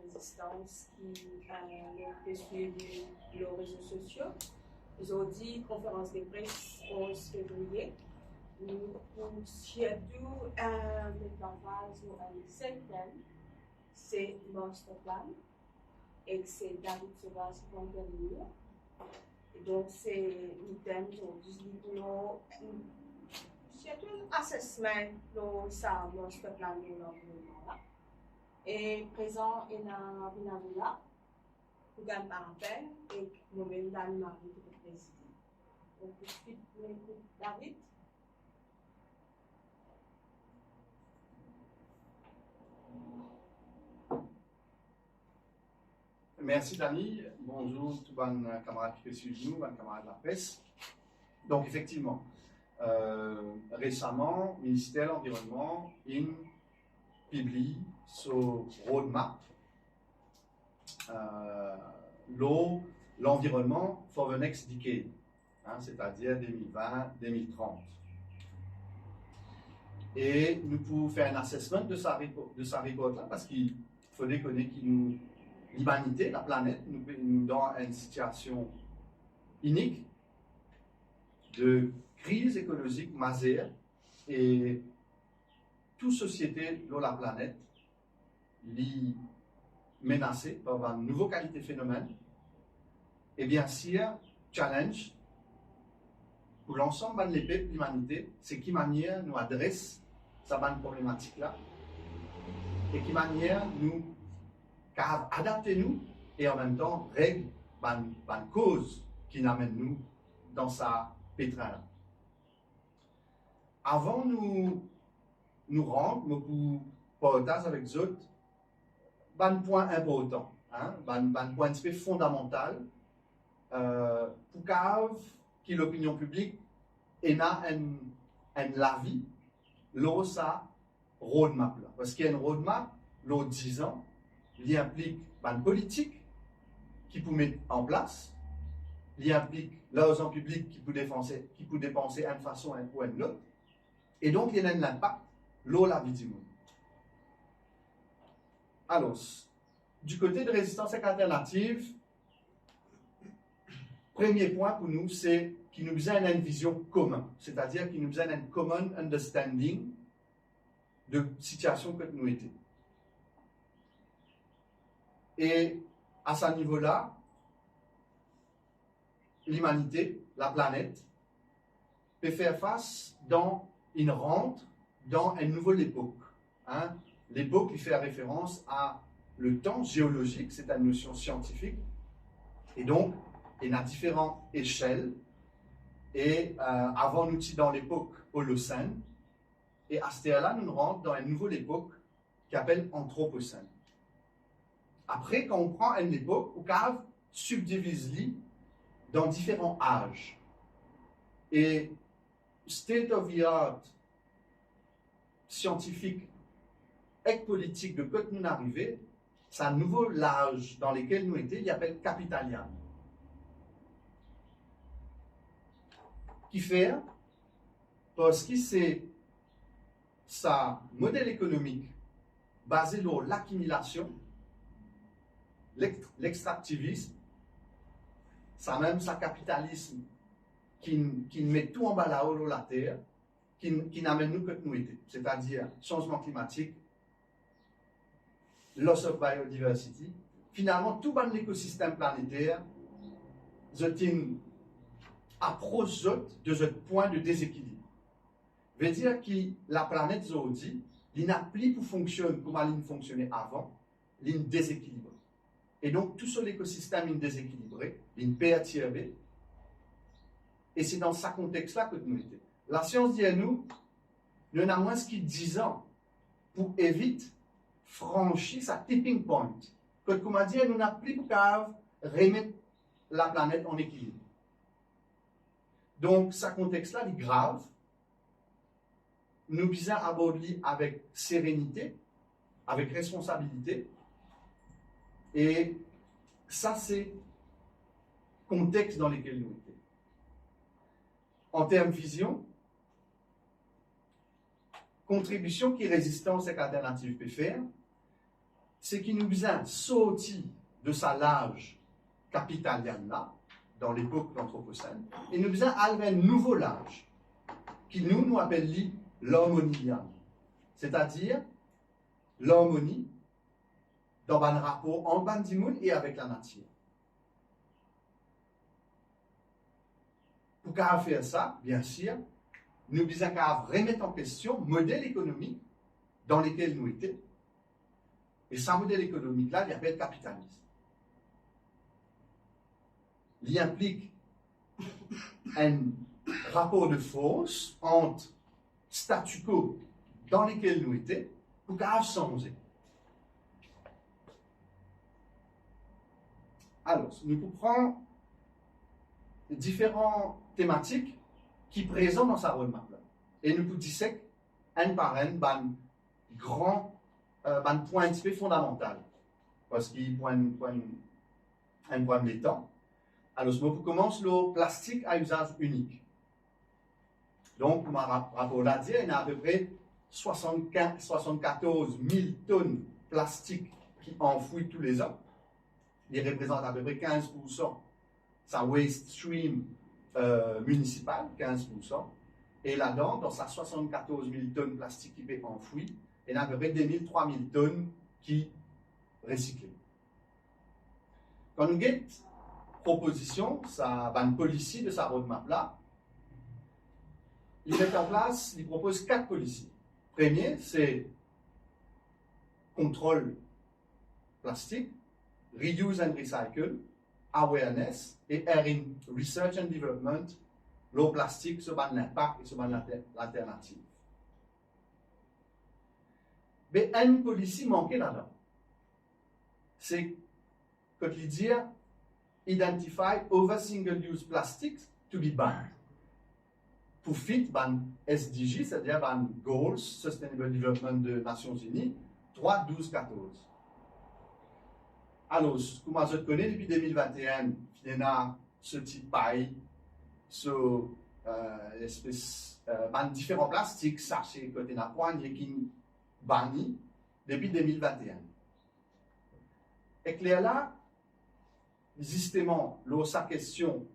résistance qui ont suivi les réseaux sociaux. Aujourd'hui, conférence de presse 11 février. Nous surtout mettre l'emphase sur un seul thème, c'est Master Plan, et c'est David Sauvage qui va intervenir. Donc, c'est un thème aujourd'hui pour surtout un assessment pour ça, Master Plan de l'environnement. Et présent, il y a un là, pour gagner par appel, et nous-mêmes, Marie, pour le président. Donc, tout de suite, nous écoutons David. Merci Dani, bonjour tous les camarades qui suivent nous, les camarades de la presse. Donc effectivement, récemment, le ministère de l'Environnement publie son roadmap, l'environnement for the next decade, c'est-à-dire 2020-2030. Et nous pouvons faire un assessment de sa report là, parce qu'il faut déconner l'humanité, la planète, nous dans une situation unique de crise écologique majeure et toute société dans la planète est menacée par une nouvelle qualité de phénomène et bien sûr, challenge pour l'ensemble de l'humanité, c'est qui manière nous adresse cette problématique là et qui manière nous car adaptez-nous et en même temps règle une cause qui n'amène nous dans sa pétrin. Avant nous rendre, nous partager avec les autres un point important, un point de vue fondamental pour que l'opinion publique ait un avis sur sa roadmap. Parce qu'il y a une roadmap, l'autre 10 ans, il implique une politique qui peut mettre en place, il implique l'argent public qui peut dépenser d'une façon ou d'une autre, et donc il y a un impact sur la vie du monde. Alors, du côté de résistance alternative, premier point pour nous, c'est qu'il nous besoin d'une vision commune, c'est-à-dire qu'il nous besoin d'un common understanding de la situation que nous étions. Et à ce niveau-là, l'humanité, la planète, peut faire face dans une rente, dans une nouvelle époque. L'époque qui fait référence à le temps géologique, c'est une notion scientifique, et donc il y a différentes échelles. Et avant nous sommes dans l'époque Holocène, et à ce là nous rentrons dans une nouvelle époque qui s'appelle Anthropocène. Après, quand on prend une époque, on subdivise dans différents âges. Et state of the art scientifique et politique de quand nous arrivons, c'est un nouveau âge dans lequel nous étions, il s'appelle Capitalian. Qui fait parce que c'est sa modèle économique basé sur l'accumulation, l'extractivisme, ça même sa capitalisme qui met tout en bas là-haut de la terre, qui n'amène nous que nous étions, c'est-à-dire changement climatique, loss of biodiversity. Finalement, tout l'écosystème planétaire, c'est une approche de ce point de déséquilibre. Veut dire que la planète aujourd'hui, il n'a plus pour fonctionner comme elle fonctionnait avant, il est déséquilibré. Et donc, tout cet écosystème est déséquilibré, il est perturbé. Et c'est dans ce contexte-là que nous étions. La science dit à nous, nous avons moins que 10 ans pour éviter franchir sa tipping point. Comme on dit, nous n'avons plus pour remettre la planète en équilibre. Donc, ce contexte-là est grave. Nous devons aborder avec sérénité, avec responsabilité. Et ça, c'est le contexte dans lequel nous étions. En termes de vision, contribution qui résistance et alternative peut faire, c'est qu'il nous besoin sortir de sa lage capitalienne là, dans l'époque de l'Anthropocène, et nous besoin aller un nouveau lage, qui nous appelle l'harmonienne, c'est-à-dire l'harmonie dans un rapport entre Bandimoun et avec la nature. Pour faire ça, bien sûr, nous devons remettre en question le modèle économique dans lequel nous étions. Et ce modèle économique-là, il appelle capitalisme. Il implique un rapport de force entre statu quo dans lequel nous étions pour changer. Alors, nous prenons différentes thématiques qui sont présentes dans sa roadmap. Et nous disséquons un par un grand point un petit peu fondamental. Parce qu'il y a un point de temps. Alors, on commence le plastique à usage unique. Donc, comme un rapport l'a dit, il y a à peu près 74 000 tonnes de plastique qui enfouissent tous les ans. Il représente à peu près 15%. Sa waste stream municipal, 15%. Et là-dedans, dans sa 74 000 tonnes de plastique qui est enfoui, il y a à peu près 3 000 tonnes qui recyclées. Quand nous avons proposition, ça va une policy de sa roadmap là, il met en place, il propose 4 policies. Premier, c'est contrôle plastique, reuse and recycle, awareness et research and development, l'eau plastique, ce ban l'impact et ce ban l'alternative. Mais une policy manquée là-dedans. C'est, quand il dit, identify over single-use plastics to be banned. Pour fit ban SDG, c'est-à-dire ban Goals, Sustainable Development de Nations Unies, 3, 12, 14. Alors, comme je connais depuis 2021, il y a ce type paille, sur différents plastiques, sachets, côté la poignée qui banni depuis 2021. Et que là, justement, sa question,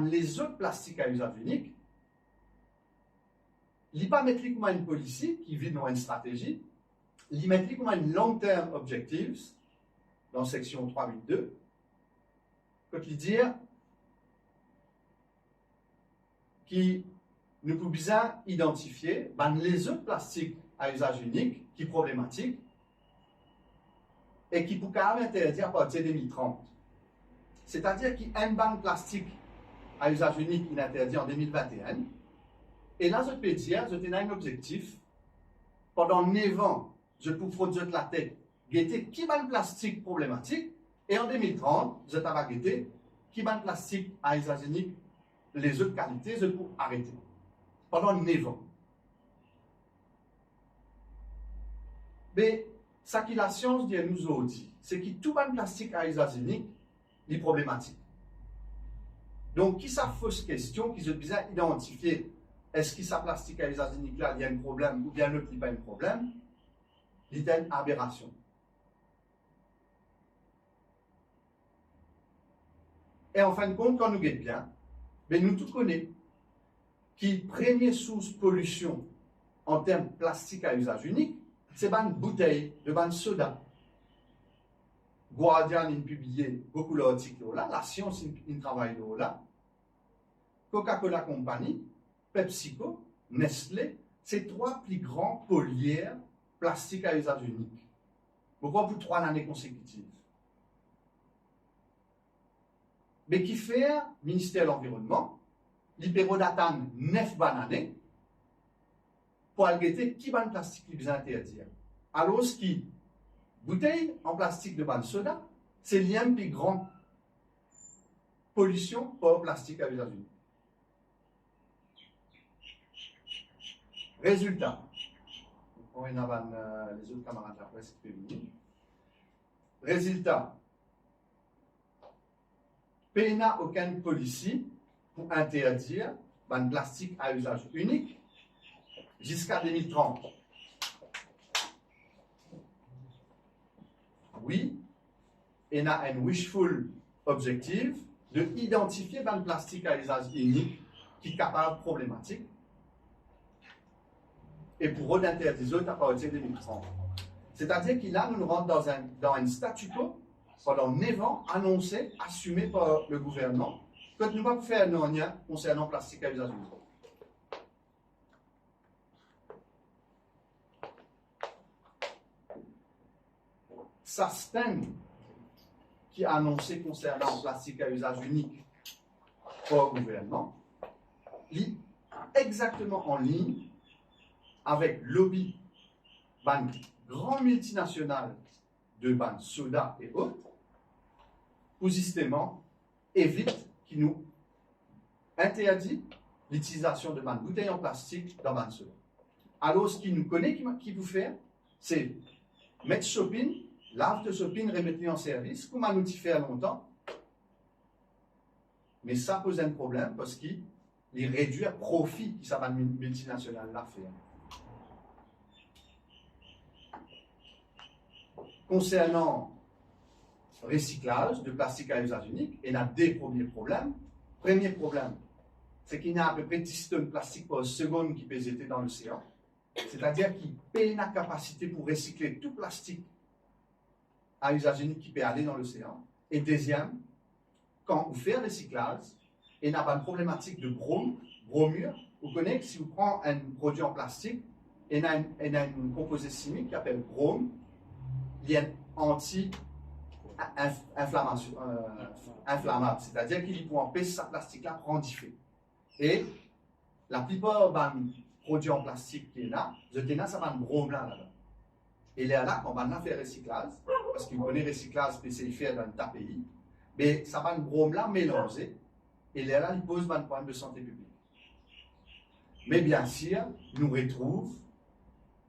les autres plastiques à usage unique, il ne pas mettre comme une policy qui vit dans une stratégie, il met comme une long-term objectives dans section 3.8.2, quand il dit qui nous pouvons bien identifier les autres plastiques à usage unique qui sont problématiques et qui peuvent quand même interdire à partir de 2030. C'est-à-dire qu'il y a un ban plastique à usage unique qui est interdit en 2021. Et là, je peux dire, je tenais un objectif. Pendant 9 ans, je peux produire la tête, guetter qui ban plastique problématique. Et en 2030, je t'avais guetter qui ban plastique à usage unique, les autres qualités, je peux arrêter. Pendant 9 ans. Mais ce que la science dit nous autres, c'est que tout ban plastique à usage unique est problématique. Donc, qui ça fausse question, qui se bien identifier, est-ce que ça plastique à usage unique là, il y a un problème, ou bien l'autre, il n'y a pas un problème, il y a une aberration. Et en fin de compte, quand nous guettons bien, ben nous tous connaissons qui première source de pollution en termes de plastique à usage unique, c'est une bouteille de ban soda. Guardian a publié beaucoup d'articles là, la science a travaillé là. Coca-Cola Company, PepsiCo, Nestlé, c'est 3 plus grands pollueurs plastiques à usage unique. Pourquoi pour 3 années consécutives? Mais qui fait le ministère de l'Environnement, l'hyperodatan 9 années pour alléguer qui ban plastique qui besoin interdire. Alors, ce qui bouteille en plastique de ban soda, c'est l'un des plus grand pollution pour plastique à usage unique. Résultat, on a les autres camarades après, c'est féminin. Résultat, pays n'a aucune policy pour interdire le plastique à usage unique jusqu'à 2030. oui, on a un wishful objectif de identifier un plastique à usage unique qui est capable problématique et pour eux d'interdire à partir de 2030. C'est-à-dire qu'il a nous rentre dans un statu quo pendant 9 ans annoncé, assumé par le gouvernement, que nous ne pouvons pas faire rien concernant le plastique à usage unique. Sustain, qui a annoncé concernant le plastique à usage unique par le gouvernement, est exactement en ligne avec le lobby ban grand multinational de ban soda et autres, pour justement éviter qui nous interdit l'utilisation de ban bouteilles en plastique dans ban soda. Alors, ce qui nous connaît, qui vous fait, c'est mettre shopping, lave de shopping, remettre en service, comme on nous fait longtemps. Mais ça pose un problème parce qu'il réduit le profit que ça multinational l'a fait. Concernant le recyclage de plastique à usage unique, il y a deux premiers problèmes. Premier problème, c'est qu'il y a à peu près 10 tonnes de plastique par seconde qui peuvent être dans l'océan. C'est-à-dire qu'il paye la capacité pour recycler tout plastique à usage unique qui peut aller dans l'océan. Et deuxième, quand vous faites le recyclage, il y a pas une problématique de bromure. Vous connaissez que si vous prenez un produit en plastique, il y a une composé chimique qui s'appelle brome, il y a un anti-inflammable, c'est-à-dire qu'il peut empêcher ce plastique-là prendre du feu. Et la plupart des produits en plastique qui est là, ça va un brome là-dedans. Et là, on va faire recyclage, parce qu'il connaît recyclage spécifique dans ta pays, mais ça va un brome là mélangé, et là, il pose un problème de santé publique. Mais bien sûr, nous retrouvons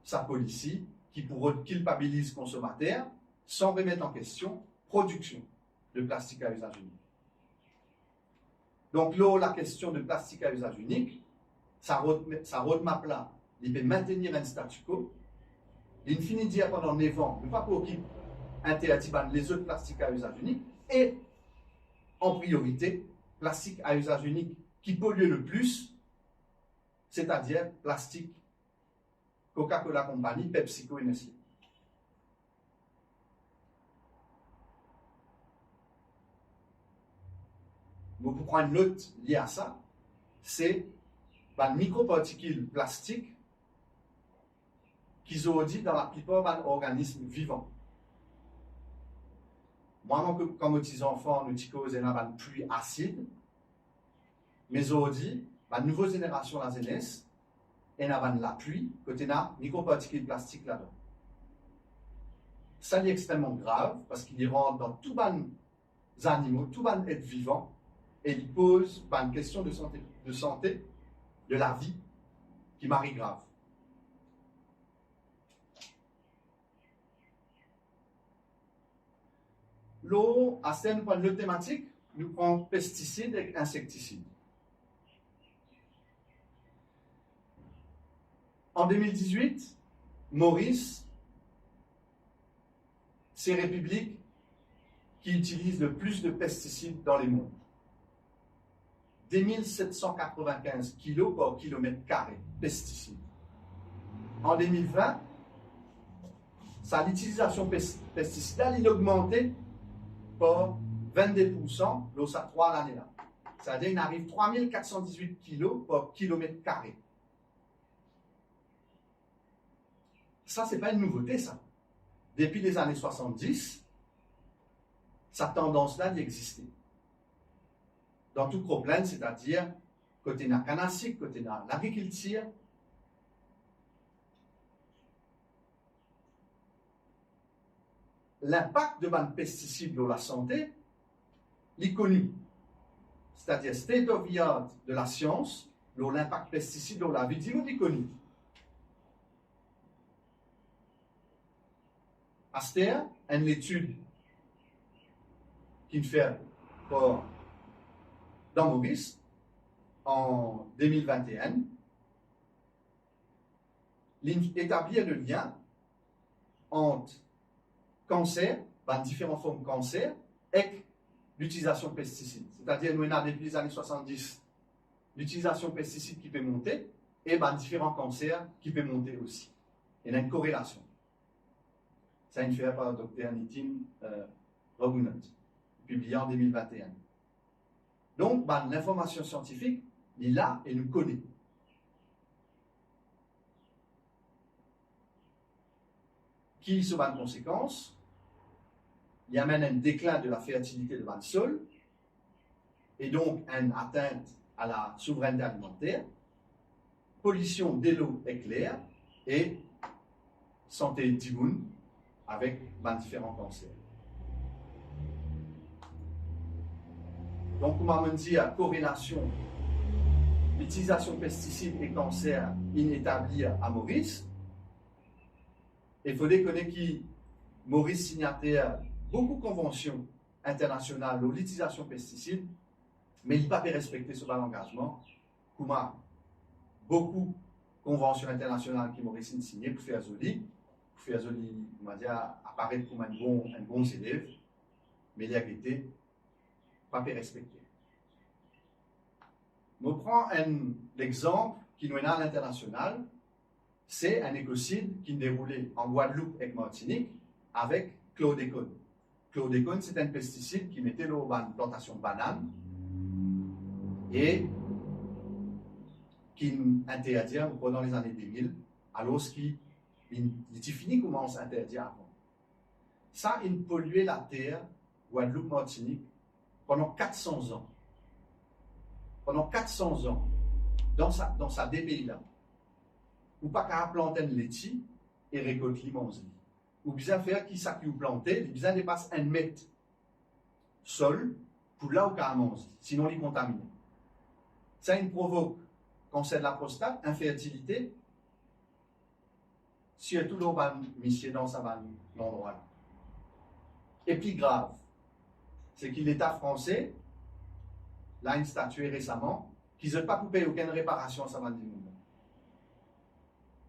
sa police qui pour culpabilise le consommateur sans remettre en question production de plastique à usage unique. Donc là, la question de plastique à usage unique, sa roadmap là, il peut maintenir un statu quo. Il finit de dire pendant 9 ans, ne pas pour qu'il interdit les autres plastiques à usage unique et en priorité, plastique à usage unique qui pollue le plus, c'est-à-dire plastique Coca-Cola Company, PepsiCo et Nestlé. Vous pouvez prendre une note liée à ça, c'est les microparticules plastiques qui sont dit dans la plupart des organismes vivants. Moi, comme petits enfants, nous avons une pluie acide, mais aujourd'hui, la nouvelle génération, la jeunesse, et la pluie, côté na microparticules plastiques là-dedans. Ça est extrêmement grave parce qu'il rentre dans tous les animaux, tous les êtres vivants, et il pose une question de santé, de la vie, qui m'arrive grave. L'eau, à ce point de thématique, nous prenons pesticides et insecticides. En 2018, Maurice, c'est la république qui utilise le plus de pesticides dans les mondes. 2795 kg par kilomètre carré pesticides. En 2020, l'utilisation pesticidale il a augmenté par 22%, l'OSA 3 l'année là. C'est-à-dire qu'il arrive 3418 kg par kilomètre carré. Ça, ce n'est pas une nouveauté, ça. Depuis les années 70, cette tendance-là existait. Dans tout problème, c'est-à-dire côté de la canne à sucre, côté de l'agriculture, l'impact de les pesticides sur la santé est connu. C'est-à-dire state of the art de la science, l'impact pesticide sur la vie est connu. Aster, une étude qui fait pour dans Maurice en 2021, établir le lien entre cancer dans différentes formes de cancer et l'utilisation de pesticides. C'est-à-dire, nous avons depuis les années 70 l'utilisation de pesticides qui peut monter et dans différents cancers qui peut monter aussi. Il y a une corrélation. Ça a été fait par le docteur Nitin Raghunath, publié en 2021. Donc, l'information scientifique, il est là et nous connaît. Qui sont les conséquences? Il y a même un déclin de la fertilité de le sol et donc une atteinte à la souveraineté alimentaire, pollution de l'eau et de l'air et santé d'immun avec différents cancers. Donc, comme on dit, la corrélation, l'utilisation de pesticides et cancer inétablie à Maurice. Il faut connaître que Maurice signataire beaucoup de conventions internationales sur l'utilisation de pesticides, mais il n'a pas respecté ce engagement. Comme beaucoup de conventions internationales qui Maurice a signées pour faire joli, on va dire, apparaître comme un bon élève, mais il a été pas respecté. Je prends l'exemple qui nous est à l'international, c'est un écocide qui est déroulé en Guadeloupe et Martinique avec chlordécone. Chlordécone, c'est un pesticide qui mettait dans la plantation de bananes et qui interdit pendant les années 2000, alors qu'il était fini commence à interdire avant. Ça, il polluait la terre, Guadeloupe, Martinique, pendant 400 ans. Pendant 400 ans, dans sa des pays-là. Ou pas qu'à planter un laitier et récolter l'immense. Ou bien faire qui ça qui vous planter, il bien dépasse 1 mètre sol pour là où qu'à manger, sinon il contamine. Ça il provoque cancer de la prostate, infertilité, surtout dans le dans sa endroit. Et puis grave, c'est que l'État français, là, une statué récemment, qu'ils n'ont pas pu payer aucune réparation à sa bande monde.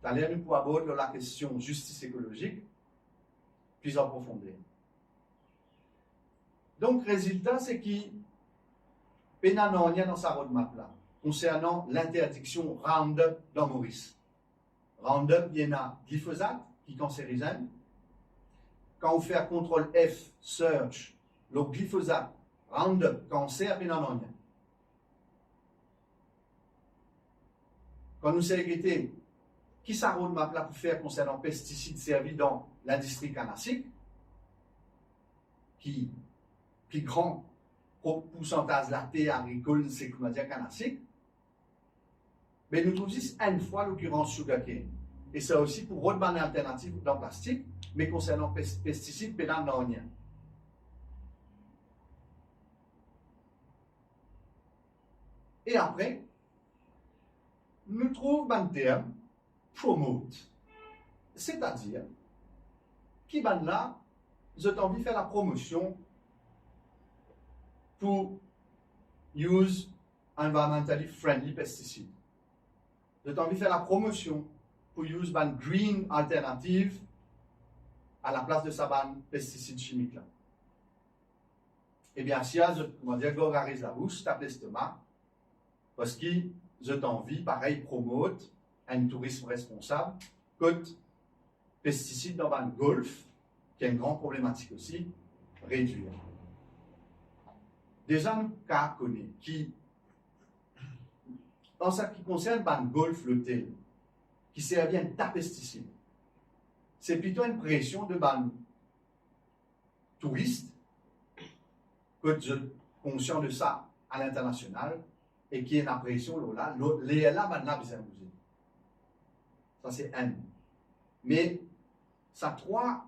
D'ailleurs, nous pouvons aborder la question justice écologique plus en profondeur. Donc, le résultat, c'est qu'il n'y a rien dans sa roadmap là, concernant l'interdiction Roundup dans Maurice. Roundup, il y en a glyphosate, qui est cancérigène. Quand on fait un contrôle F, search, le glyphosate, Roundup, cancer, il n'y en a rien. Quand nous sélectionnons qui ça roadmap là pour faire concernant pesticides servis dans l'industrie canassique, qui plus grand pourcentage de la terre agricole, c'est comme on dit canassique, mais nous trouvons juste une fois l'occurrence sugarcane. Et c'est aussi pour roadmap alternative dans le plastique, mais concernant pesticides, il n'y en a rien. Et après, nous trouvons un terme promote, c'est-à-dire qui va là, j'ai envie de faire la promotion pour use environmentally friendly pesticides. J'ai envie de faire la promotion pour use ban green alternative à la place de sa ban pesticide chimique là. Et bien si je comment dire gorgarise la bouche, tape l'estomac, parce que j'ai envie pareil promote un tourisme responsable, côte pesticides dans le golfe, qui est une grande problématique aussi, réduire. Déjà, nous connaissons qui, en ce qui concerne le golfe, le tel, qui sert bien de pesticides, c'est plutôt une pression de touristes, que je suis conscient de ça à l'international, et qui est une pression là, les là, maintenant, besoin de bouger. Ça, c'est un. Mais, ça trois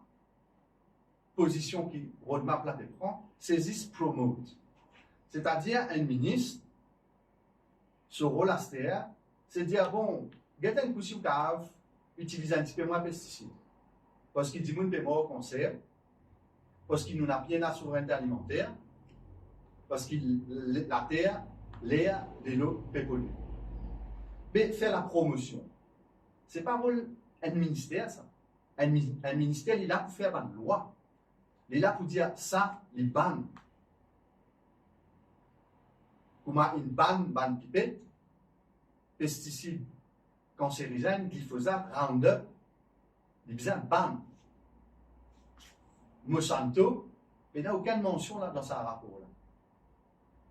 positions qui roadmap là prend, c'est this promote. C'est-à-dire, un ministre, ce rôle à c'est dire, bon, get un coup sur cave, utilise un petit peu moins de pesticides. Parce qu'il dit, nous ne mort au cancer, parce qu'il nous a bien la souveraineté alimentaire, parce que la terre, l'air, l'eau peut polluer. Mais faire la promotion. Ce n'est pas un ministère, ça. Un ministère, il est là pour faire une loi. Il est là pour dire ça, les ban. Comme une ban pipette, pesticides cancérigènes, glyphosate, Roundup, il y a ban. Monsanto, il n'y a aucune mention là dans ce rapport. Là.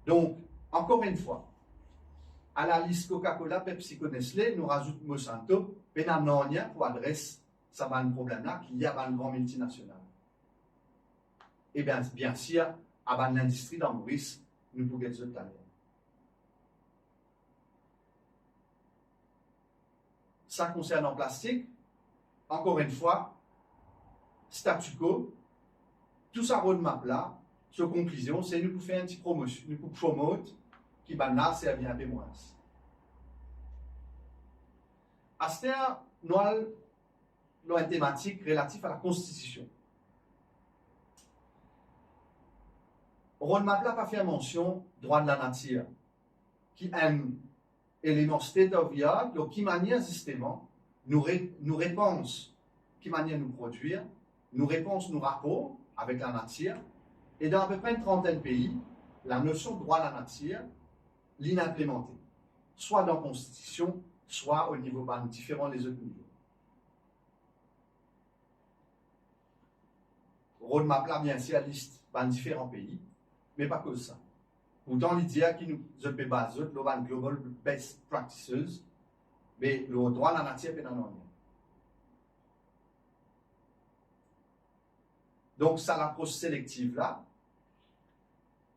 Donc, encore une fois, à la liste Coca-Cola, PepsiCo, Nestlé, nous rajoutons Monsanto, mais nous n'avons rien pour adresser ce problème-là qu'il y a dans le grand multinational. Et bien sûr, à l'industrie dans Maurice, nous pouvons être d'ailleurs. Ça concerne en plastique, encore une fois, statu quo, tout ça roadmap là, sur conclusion, c'est nous pour faire une petite promotion, nous pour promouvoir qui va là, c'est bien moins. À ce terme, nous avons une thématique relative à la Constitution. Roadmap là pas fait mention droit de la nature, qui est un élément state of the art, donc qui manière justement nous réponse, qui manière nous produire, nous réponse nous rapports avec la nature, et dans à peu près une trentaine de pays, la notion de droit à la nature l'inimplémentée, soit dans la Constitution, soit au niveau différent des autres niveaux. Roadmap là, bien sûr, liste dans différents pays, mais pas que ça. Pourtant, l'idée qui nous est basée sur le Global Best Practices, mais le droit à la nature est dans donc, ça, l'approche sélective là,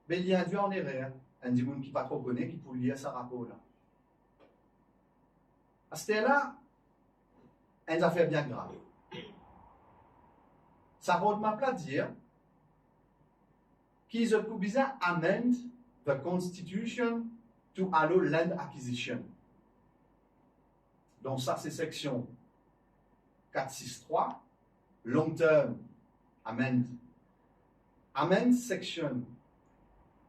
mais il y a un en erreur, un des gens qui ne pas trop connaît, qui peut lire ce rapport là. À ce là, une affaire bien grave. Ça roadmap là dire qu'ils ont besoin amend the Constitution to allow land acquisition. Donc ça c'est section 463, long term amend. Amend section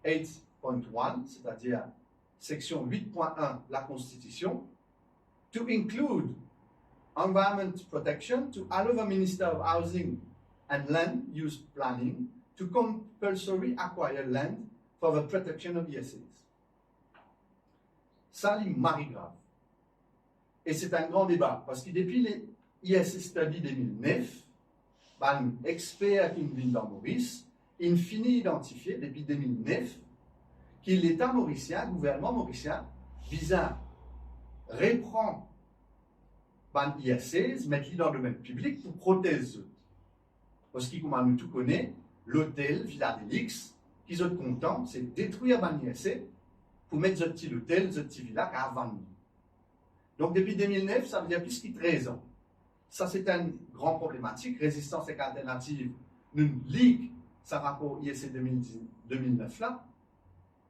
8.1, c'est-à-dire section 8.1 la Constitution, to include environment protection, to allow the Minister of Housing and Land Use Planning to compulsory acquire land for the protection of ISS. Ça, c'est marre grave. Et c'est un grand débat, parce que depuis les ISS Study 2009, un expert qui vient dans Maurice, il finit identifié depuis 2009 que l'État mauricien, le gouvernement mauricien, vise à reprendre les ISS, mettre-les dans le domaine public pour protéger. Parce que, comme nous tous connaissons, l'hôtel Villa Delix, qui sont contents, c'est détruire les ISS pour mettre ce petit hôtel, ce petit villa à 20 000. Donc, depuis 2009, ça veut dire plus de 13 ans. Ça, c'est une grande problématique. Résistance et alternative, nous ligue ça rapport ISC 2009 là,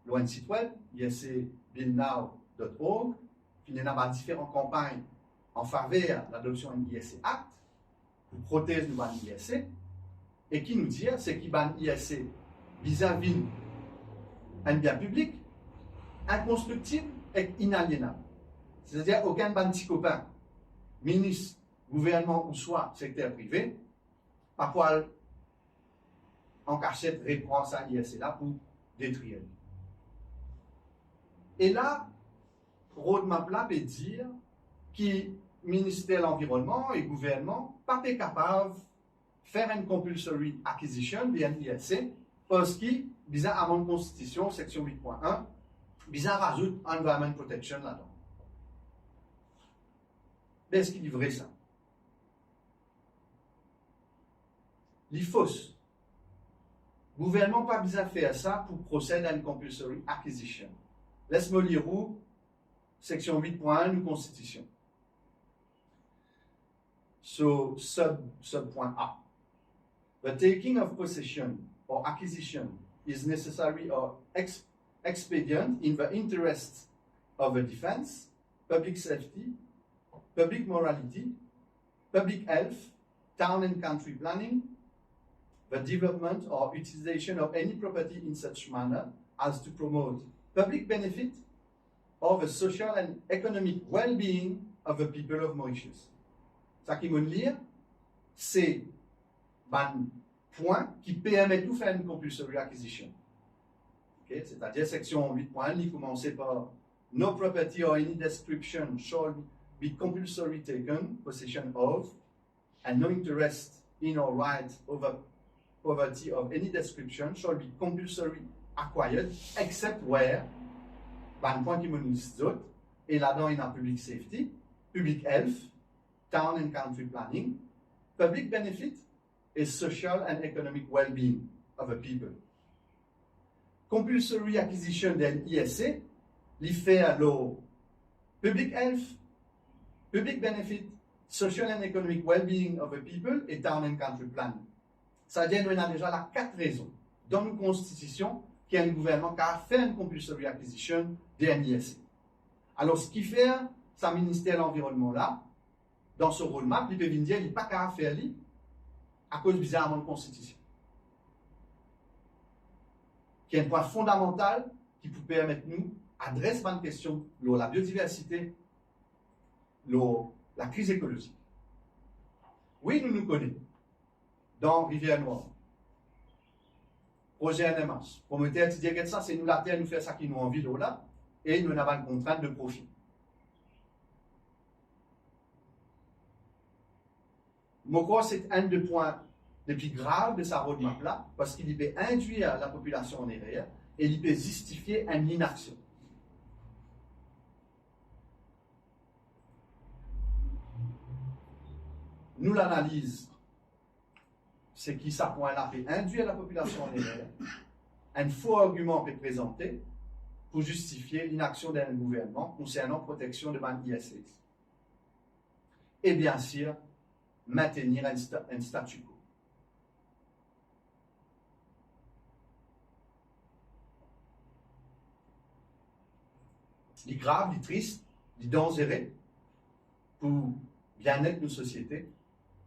loin de site web, iscbillnow.org, qui y a différentes campagnes en faveur de l'adoption d'un ISC Act, pour protéger le ban ISC, et qui nous dit, c'est qu'il ban ISC vis-à-vis un bien public, inconstructible et inaliénable. C'est-à-dire aucun ban petit copain, ministre, gouvernement ou soit secteur privé, parfois en cachette reprend ça ISC là pour détruire. Et là, roadmap là peut dire que ministère de l'Environnement et gouvernement pas capable de faire une compulsory acquisition de l'ISC parce qu'il vise à mon constitution, section 8.1, vise à rajouter environment protection là-dedans. Est-ce qu'il est vrai ça? Il faut. Le gouvernement n'a pas besoin de faire ça pour procéder à une compulsory acquisition. Laisse-moi lire où, section 8.1 de Constitution. So, sub-point A. The taking of possession or acquisition is necessary or expedient in the interests of the defense, public safety, public morality, public health, town and country planning, the development or utilization of any property in such manner as to promote public benefit or the social and economic well-being of the people of Mauritius. Ça qui veut dire, c'est un point qui permet de faire une compulsory acquisition. Okay? C'est-à-dire, section 8.1, il commence par no property or any description shall be compulsory taken possession of, and no interest in or right over property of any description shall be compulsory acquired, except where, un point qui me nous dit d'autres, et là-dedans, il y a public safety, public health, town and country planning, public benefit, et social and economic well-being of a people. Compulsory acquisition d'un ISA, li fait alors public health, public benefit, social and economic well-being of a people et town and country planning. Ça veut dire qu'on a déjà là 4 raisons dans nos constitutions qu'il y a un gouvernement qui a fait une compulsory acquisition d'un ISA. Alors, ce qui fait, ça ministère de l'Environnement là, dans ce roadmap, il peut venir dire qu'il n'y a pas qu'à faire à cause bizarrement de la Constitution. Qui est un point fondamental qui peut permettre nous d'adresser une question sur la biodiversité, la crise écologique. Oui, nous nous connaissons. Dans Rivière-Noire, projet NMH, promoteur qui dit que ça, c'est nous la terre, nous faire ça qui nous envie là, et nous avons une contrainte de profit. Moi, crois que c'est un des points les plus graves de sa roadmap là, parce qu'il peut induire la population en erreur et il peut justifier une inaction. Nous l'analyse, c'est qui ça point là peut induire la population en erreur, un faux argument peut présenter pour justifier l'inaction d'un gouvernement concernant la protection de l'ISS. Et bien sûr, maintenir un statu quo. Il est grave, il est triste, il est dangereux pour bien-être de nos sociétés,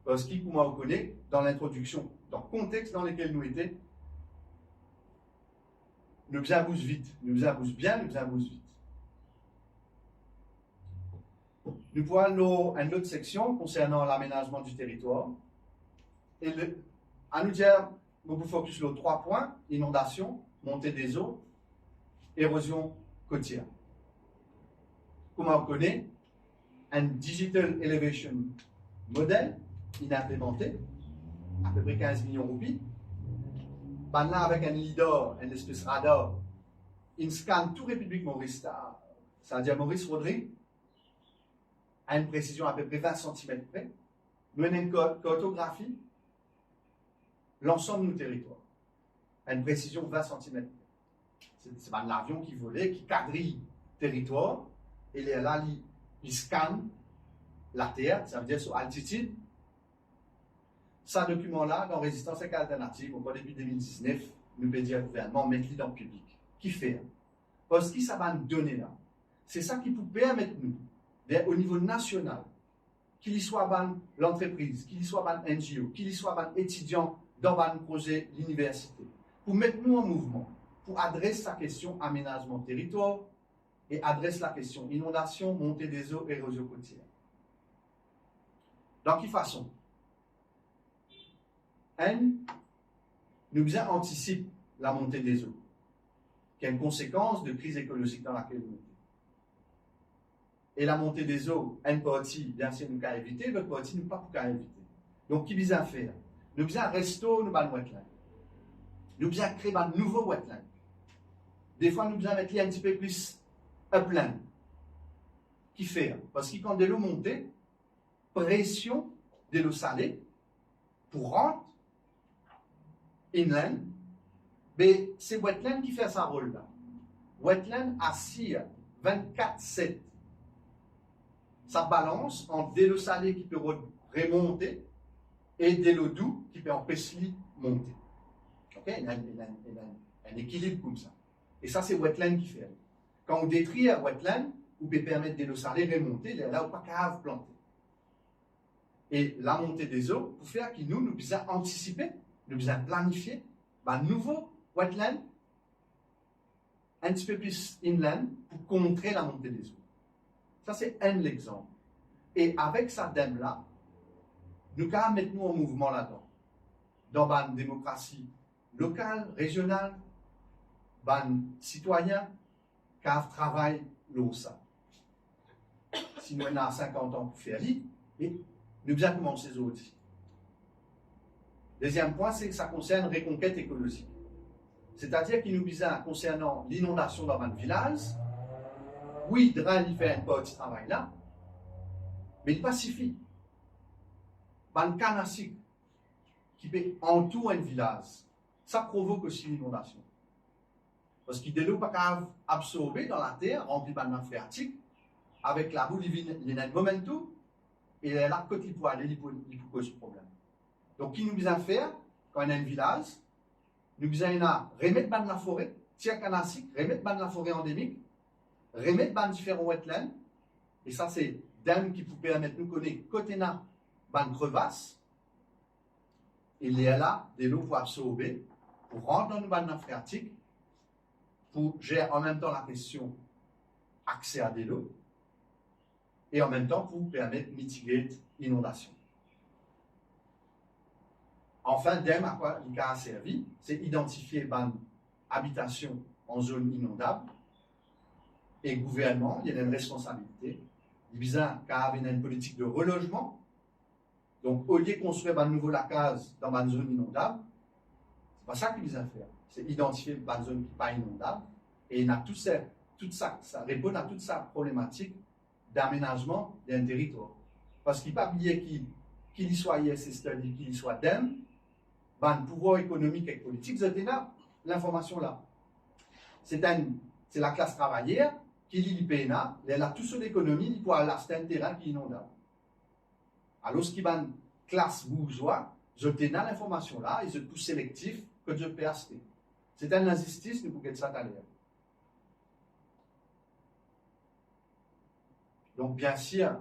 parce qu'il, comme on connaît, dans l'introduction, dans le contexte dans lequel nous étions, nous abuse vite, nous abuse bien, nous abuse vite. Nous pouvons aller à une autre section concernant l'aménagement du territoire. Et à nous dire, nous pouvons focus sur 3 points, inondation, montée des eaux, érosion côtière. Comme on connaît, un Digital Elevation Model implémenté, à peu près 15 millions de roupies. Maintenant, avec un LIDAR, un espèce radar, il scanne tout République Maurice, c'est-à-dire Maurice Rodrigue, à une précision à peu près 20 cm près. Nous avons une cartographie, l'ensemble de nos territoires, à une précision de 20 cm près. C'est l'avion qui volait, qui quadrille le territoire, et là, il scanne la Terre, ça veut dire sur altitude. Ce document-là, dans Résistance et Alternative, au début 2019, nous pouvons dire au gouvernement, mettre-le dans le public. Qui fait? Parce que ça va nous donner là. C'est ça qui peut permettre nous, au niveau national, qu'il y soit l'entreprise, qu'il y soit NGO, qu'il y soit étudiant dans un projet l'université, pour mettre nous en mouvement, pour adresser la question aménagement territoire et adresser la question inondation, montée des eaux, érosion côtière. Dans quelle façon? Nous anticipons la montée des eaux, qui est une conséquence de crise écologique dans laquelle nous sommes. Et la montée des eaux, une partie, bien sûr, nous pouvons éviter, l'autre partie, nous ne pouvons pas éviter. Donc, qui vise à faire? Nous visons à restaurer nos wetlands. Nous visons à créer un nouveau wetland. Des fois, nous visons mettre un petit peu plus upland. Qui fait? Parce que quand de l'eau monte, pression de l'eau salée pour rentrer inland, mais c'est wetland qui fait sa rôle là. Wetland assure 24/7. Ça balance entre de l'eau salée qui peut remonter et de l'eau douce qui peut empêcher de monter. Okay? Il y a un équilibre comme ça. Et ça, c'est wetland qui fait. Quand on détruit un wetland, on peut permettre de l'eau salée remonter, là où pas cave planter. Et la montée des eaux, pour faire que nous devons anticiper, nous devons planifier un nouveau wetland, un petit peu plus inland, pour contrer la montée des eaux. Ça, c'est un exemple. Et avec ça, là, nous pouvons mettre nous en mouvement là-dedans. dans la démocratie locale, régionale, les citoyens qui travaillent ça. Si nous avons 50 ans pour faire ça, et nous avons commencé ces autres. Deuxième point, c'est que ça concerne la reconquête écologique. C'est-à-dire qu'il nous vise concernant l'inondation dans un village. Oui, Dran il fait un petit travail là, mais il n'est pas suffit. Un canastique qui peut entourer un village, ça provoque aussi l'inondation. Parce qu'il ne peut pas absorber dans la terre, rempli de nappe phréatique, avec la boue, il y a un momentum, et là, quand il peut aller, il peut causer problème. Donc, qui nous vise à faire, quand on a un village, nous vise à remettre dans la forêt, tirer canastique, remettre dans la forêt endémique, remettre dans différents wetlands, et ça, c'est d'un qui peut permettre de nous connaître côté na, dans crevasse, et il y a là des lots pour absorber, pour rentrer dans une bande phréatique, pour gérer en même temps la question accès à des lots, et en même temps pour permettre de mitiguer l'inondation. Enfin, à quoi il a servi, c'est identifier une habitation en zone inondable, et le gouvernement, il y a une responsabilité. Il vise à avoir une politique de relogement. Donc, au lieu de construire un nouveau lacage dans une zone inondable, c'est pas ça qu'il vise à faire. C'est identifier une zone qui n'est pas inondable. Et il a tout ça répond à toute sa problématique d'aménagement d'un territoire. Parce qu'il n'y a pas oublier qu'il y soit ISS study, qu'il y soit DEM, le pouvoir économique et politique, vous avez l'information là. C'est la classe travaillère qui lit l'IPNA, elle a tout sur l'économie, pour acheter un terrain qui est inondable. Alors, ce qui est une classe bourgeoise, je tenais l'information là, et je suis plus sélectif que je peux acheter. C'est un injustice, nous pouvons ça à l'air. Donc, bien sûr,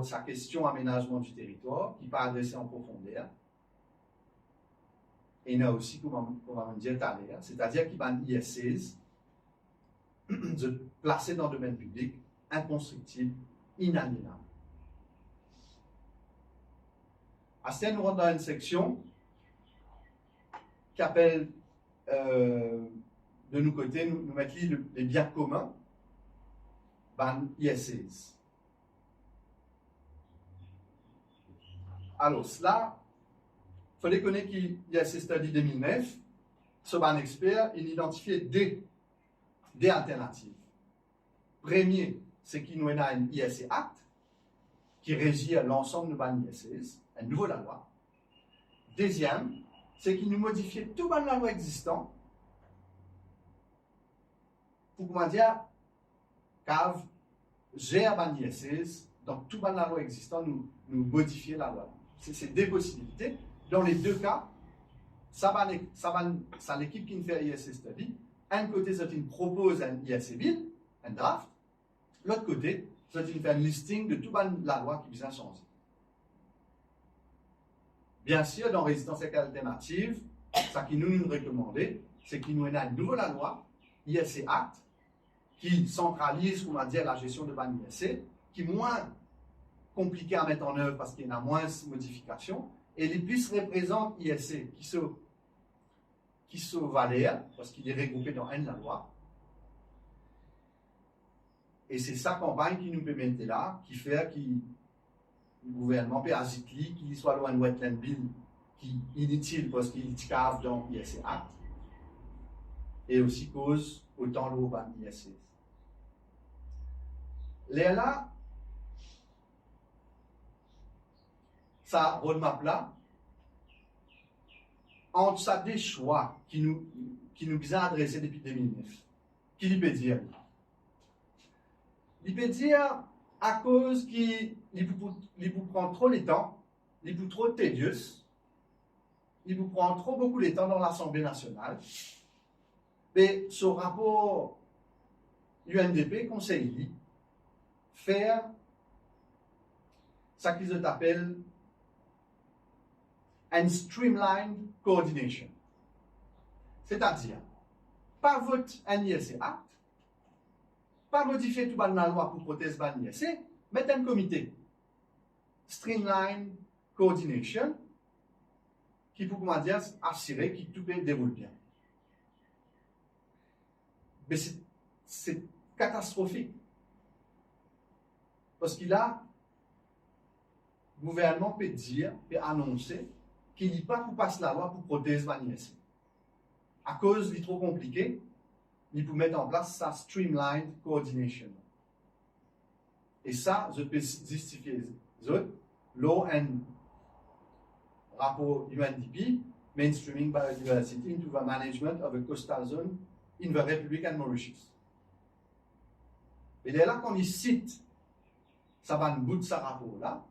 sa question aménagement du territoire, qui n'est pas adressée en profondeur, et il y a aussi, comme on va me dire tout à l'heure, c'est-à-dire qu'il y a un ISS de placer dans le domaine public, inconstructible, inaliénable. À ce nous rentrons dans une section qui appelle, de nos côtés, nous mettons les biens communs, ban ISS. Alors, cela, il fallait connaître qu'il y a ces studies 2009, ce ban expert, il identifiait des alternatives. Premier, c'est qu'il nous a un ISS Act qui régit l'ensemble de ban ISS, un nouveau la loi. Deuxième, c'est qu'il nous modifiait tout ban la loi existant pour, comment dire, cave gère ban ISS, donc tout ban la loi existant, nous modifier la loi. C'est des possibilités. Dans les deux cas, ça l'équipe qui nous fait ISS Study. Un côté, ça propose un ISS Bill, un draft. L'autre côté, ça fait un listing de toute la loi qui vient changer. Bien sûr, dans Résistance alternative, ce qui nous recommandait, c'est qu'il nous ait une nouvelle loi, ISS Act, qui centralise, comment dire, la gestion de ban ISS, qui est moins compliqué à mettre en œuvre parce qu'il y en a moins de modifications, et les plus représentent ISS qui se valèrent, parce qu'il est regroupé dans une loi. Et c'est sa campagne qui nous permet là, qui fait que le gouvernement peut agiter, qu'il soit loin de Wetland Bill, qui est inutile parce qu'il est cave dans ISS Act, et aussi cause autant l'urban ISS. Là, ça roadmap là, entre ça des choix qui nous visent à adresser depuis 2009. Qui lui peut dire? Il peut dire à cause qu'il vous prend trop le temps, il vous trop tedieux, il vous prend trop beaucoup de temps dans l'Assemblée nationale. Mais ce rapport UNDP conseille faire ce qu'ils appellent un streamlined coordination. C'est-à-dire, pas vote un ISS Act, pas modifier toute la loi pour protéger ban ISS, mettre un comité. Streamlined coordination, qui peut, comment dire, assurer que tout déroule bien. Mais c'est catastrophique. Parce qu'il a, le gouvernement peut dire, peut annoncer qu'il n'y a pas pour passer la loi pour protéger Vanessa. À cause du trop compliqué, il peut mettre en place sa streamlined coordination. Et ça, je peux justifier. Law and rapport UNDP, mainstreaming biodiversity into the management of a coastal zone in the Republic and Mauritius. Et dès là qu'on y cite, ça va un bout de ce rapport-là,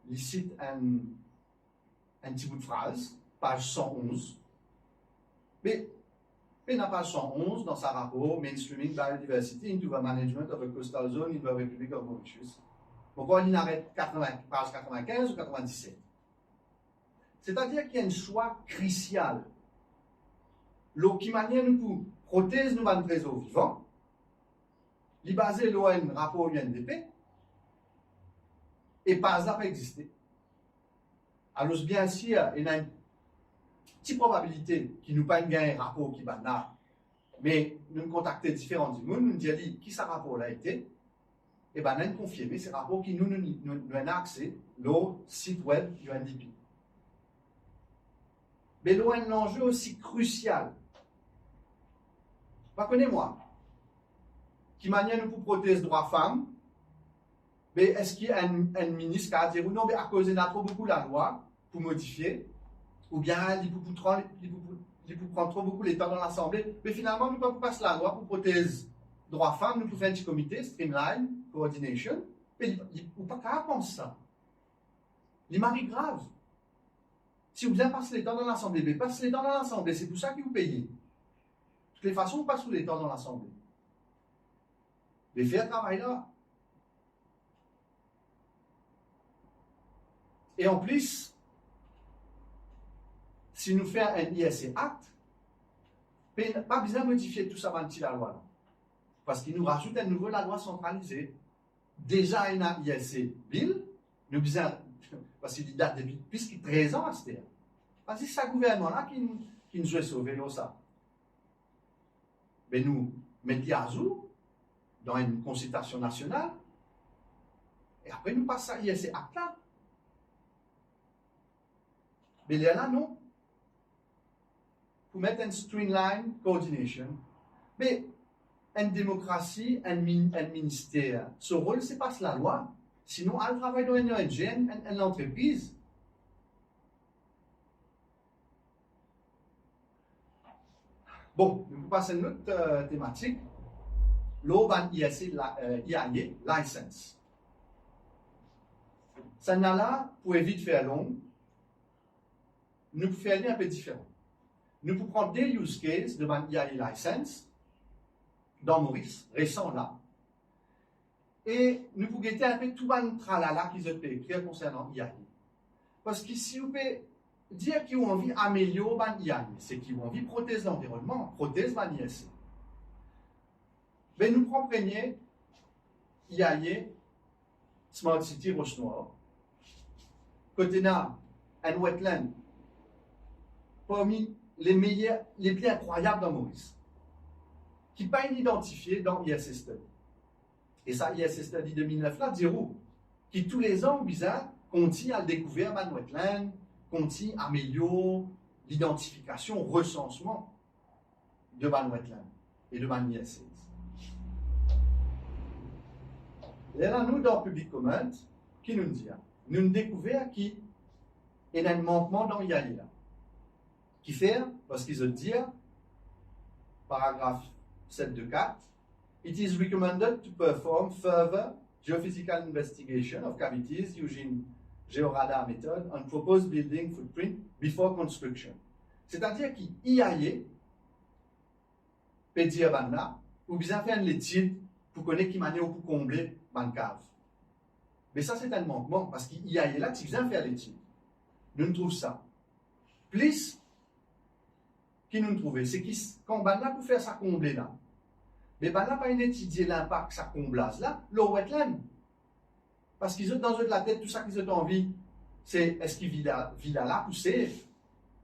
il cite un petit bout de phrase, page 111. Mais la page 111, dans sa rapport, Mainstreaming Biodiversity into the Management of a Coastal Zone in the Republic of Mauritius. Donc, on y arrête page 95 ou 97. C'est-à-dire qu'il y a un choix crucial. L'eau qui manière nous pour protéger nos trésors vivants, il basé l'ON rapport UNDP, et pas ça peut exister. Alors, bien sûr, il y a une petite probabilité qu'il nous pas un rapport qui va là, mais nous contacter différents du monde, nous disons qui ce rapport-là été, et bien nous confirmer ces rapports qui nous avons accès au site web du UNDP. Mais là, un enjeu aussi crucial. Connaissez-moi, qui manière nous pour protéger les droits femmes, mais est-ce qu'il y a un ministre qui a dit non, mais à cause de trop beaucoup la loi pour modifier, ou bien il peut prendre trop beaucoup les temps dans l'Assemblée, mais finalement, nous ne pouvons pas passer la loi pour protéger les droits femmes, nous pouvons faire un petit comité, streamline, coordination, mais il ne peut pas qu'à penser ça. Il m'arrive grave. Si vous bien passer les temps dans l'Assemblée, mais passez les temps dans l'Assemblée, c'est pour ça que vous payez. De toutes les façons, vous passez les temps dans l'Assemblée. Mais faire travail là. Et en plus, si nous faisons un ISC Act, pas besoin de modifier tout ça avant la loi. Parce qu'il nous rajoute à nouveau la loi centralisée. Déjà, il y a un ISC Bill, nous besoin, parce qu'il date depuis plus de 13 ans à ce terme. Parce que c'est ce gouvernement-là qui nous a sauvé ça. Mais nous mettons à jour dans une consultation nationale, et après nous passons à ISC Act là. Mais là, non. Pour mettre une streamline coordination. Mais une démocratie, un ministère, ce rôle, c'est pas la loi. Sinon, elle travaille dans une ONG, une entreprise. Bon, nous passons à une autre thématique. L'OBAN ISC IAE, license. Ça n'a là, pour éviter de faire long, nous pouvons faire un peu différent. Nous pouvons prendre des use cases de IAE license dans Maurice, récent là, et nous pouvons guetter un peu tout le tralala qu'ils ont écrit concernant IAE. Parce que si vous pouvez dire qu'ils ont envie d'améliorer IAE, c'est qu'ils ont envie de protéger l'environnement, protéger l'ISC. Mais nous prenons premier IAE Smart City Roche-Noire. Côté là, un wetland parmi les meilleurs, les plus incroyables dans Maurice, qui n'est pas identifié dans ISS Study. Et ça, ISS Study 2009 là, dit qui tous les ans, bizarre, continue à découvrir Van Wetland, continue à améliorer l'identification, recensement de Van Wetland et de Van ISS. Et là, nous, dans Public Comment, qui nous dit, nous découvrons qu'il y a un manquement dans IAE là. Qui fait, parce qu'ils ont dit, paragraphe 7.2.4, it is recommended to perform further geophysical investigation of cavities using georadar method on proposed building footprint before construction. C'est-à-dire qu'il IAE peut dire là, ou bien faire une étude pour connaître qui manière pour combler la cave. Mais ça, c'est un manquement, parce qu'il IAE là, qui vient faire l'étude. Nous trouvons ça. Plus, qui nous trouvons, c'est que quand on là pour faire ça combler là, mais ben là, pas étudier l'impact que ça comblase là, le wetland. Parce qu'ils ont dans eux de la tête, tout ça qu'ils ont envie, c'est est-ce qu'ils vivent là pour safe?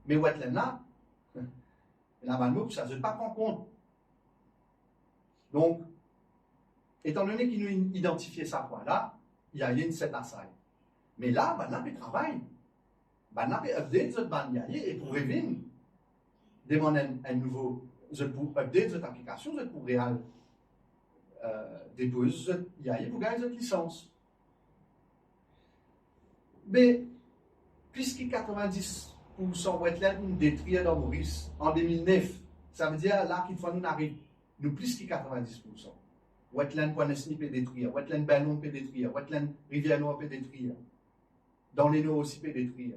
Mais wetland là, la manouche, ça ne se pas en compte. Donc, étant donné qu'il nous identifié ça point-là, il y a une cette assaille. Mais là, on peut travailler. On peut update cette bande et pour revenir, demander un nouveau, pour update cette application, pour réal déposer pour gagner cette licence. Mais, puisque 90% wetland détruit dans Maurice en 2009, ça veut dire là qu'il faut nous arriver, nous plus que 90%. Wetland Poinesni peut détruire, wetland Ballon peut détruire, wetland Rivière-Noire peut détruire, dans les Nord aussi peut détruire.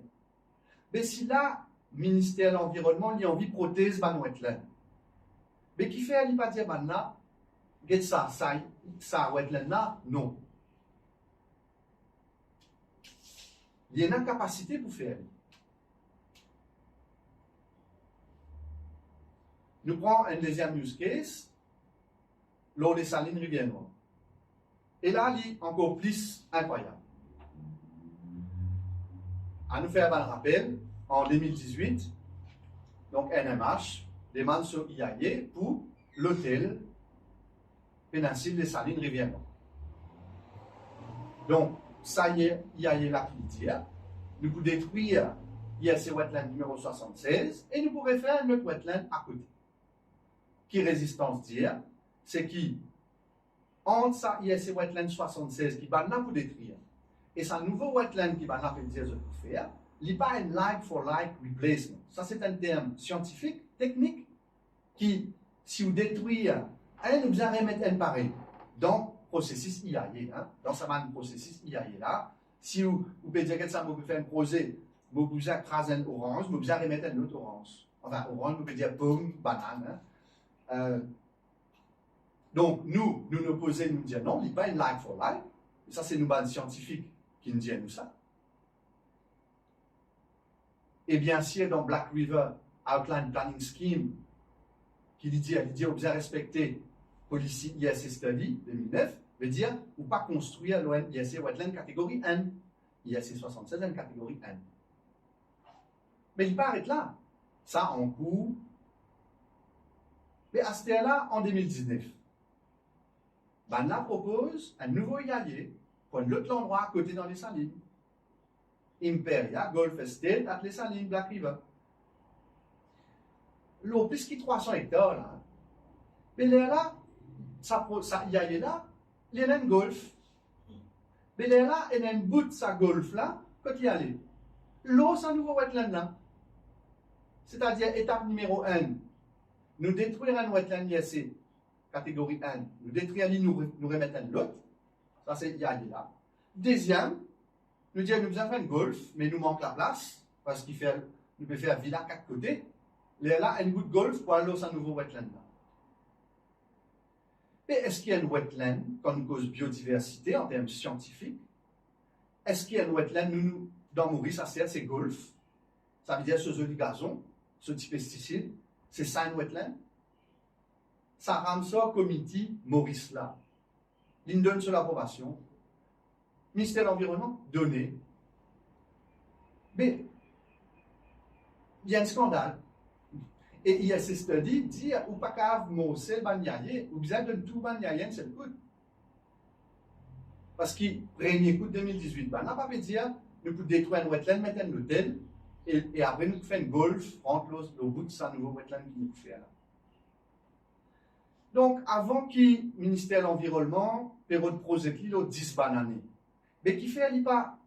Mais si là, le ministère de l'Environnement il a envie de protéger les wetland, mais qui fait, il pas dire maintenant, ça wetland là, non. Il y a une capacité pour faire. Nous prenons un deuxième use case, l'eau des salines Rivière-Noire. Et là, il est encore plus incroyable. À nous faire un rappel, en 2018, donc NMH demande sur IAE pour l'hôtel Péninsule des Salines Rivière-Noire. Donc, ça y est, IAE là qui dit, nous pouvons détruire ISC Wetland numéro 76 et nous pourrions faire notre wetland à côté. Qui résistance dire, c'est qui entre ça ISC Wetland 76 qui va là pour détruire et sa nouveau wetland qui va là pour dire pour faire, il n'y a pas un like for like replacement. Ça c'est un terme scientifique, technique, qui, si vous détruisez un, vous allez remettre un pareil dans le processus IAE, dans ce processus IAE là. Si vous pouvez dire que ça, vous pouvez faire un projet, vous pouvez écraser un orange, vous pouvez remettre un autre orange. Enfin, orange, vous pouvez dire pomme, banane. Donc, nous opposons, nous disons non, il n'y a pas une like for like. Et ça, c'est nous, base scientifiques, qui nous disent ça. Et bien sûr, dans Black River Outline Planning Scheme, qui dit vous avez respecté Policy ISC Study 2009, veut dire ou pas construire l'ISC Wetland catégorie N. ISC 76 N catégorie N. Mais il paraît là. Ça en cours. Mais à ce là en 2019, Banna propose un nouveau IAE pour un autre endroit à côté dans les salines. Imperia, Gulf Estate, à les salines, Black River. L'eau, plus que 300 hectares, là. Mais là, ça IAE là, il y a un golf. Mais là, il y a un bout de sa golf là, quand il y a l'eau, c'est un nouveau wetland là. C'est-à-dire, étape numéro 1, nous détruire un wetland ISC, catégorie 1, nous détruire nous remettre un l'autre. Ça, c'est IAE là. Deuxième, nous dire nous avons un golf, mais nous manque la place, parce qu'il fait, nous pouvons faire villa à 4 côtés. Là, un bout de golf pour aller dans un nouveau wetland là. Mais est-ce qu'il y a un wetland quand nous cause biodiversité en termes scientifiques? Est-ce qu'il y a un wetland, dans Maurice, ça sert, c'est golf. Ça veut dire ce joli gazon, ce petit pesticide, c'est ça un wetland. Ça rame ça au comité Maurice là. Il donne sur l'approbation. Ministère de l'Environnement, donné. Mais il y a un scandale. Et il y a ces studies dit ou pas qu'à Mosel Banyaye, ou bien de tout Banyaye, c'est le coup. Parce que premier coup de 2018, on n'a pas pu dire nous pouvons détruire un wetland, mettre un hôtel, et après nous faisons un golf entre le bout de ce nouveau wetland qui nous fait là. Donc, avant que le ministère de l'Environnement, période projet, il a 10 bananes. Mais qui fait, il pas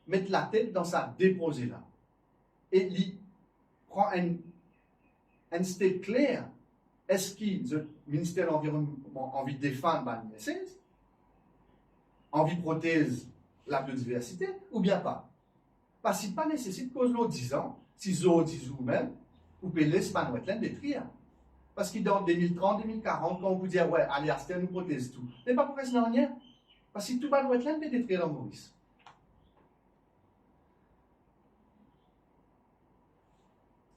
mettre la tête dans sa déposée là. Et il prend un state clair. Est-ce que le ministère de l'Environnement a envie de défendre l'ISS, envie de protéger la biodiversité, ou bien pas? Parce qu'il pas nécessite cause l'eau 10 ans, si l'eau 10 ou même, ou peut laisser le wetland détruire. Parce que dans 2030, 2040, quand on vous dit, ouais, allez, Astel nous protège tout. Mais pas pour rester dans rien. Parce que tout le wetland peut détruire dans Maurice.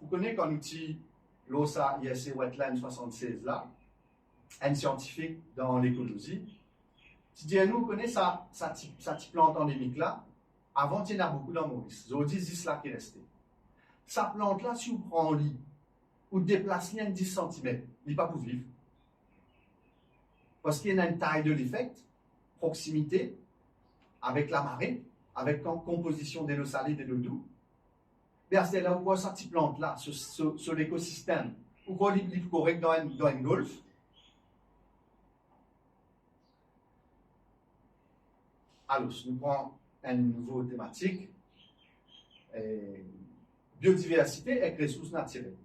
Vous connaissez quand nous dit l'OSA ISC Wetland 76 là, un scientifique dans l'écologie, tu dis, nous, on connaît sa petite plante endémique là, avant il y en a beaucoup dans Maurice. Aujourd'hui, 10 là qui est resté. Sa plante là, si vous prenez en lit, ou déplacez à 10 cm, il n'est pas pour vivre. Parce qu'il y a une taille de l'effet, proximité, avec la marée, avec composition de l'eau salée et de l'eau douce. C'est là où on voit cette petite plante là, sur l'écosystème, où on est correct dans un golfe. Alors, nous prenons une nouvelle thématique, biodiversité et ressources naturelles.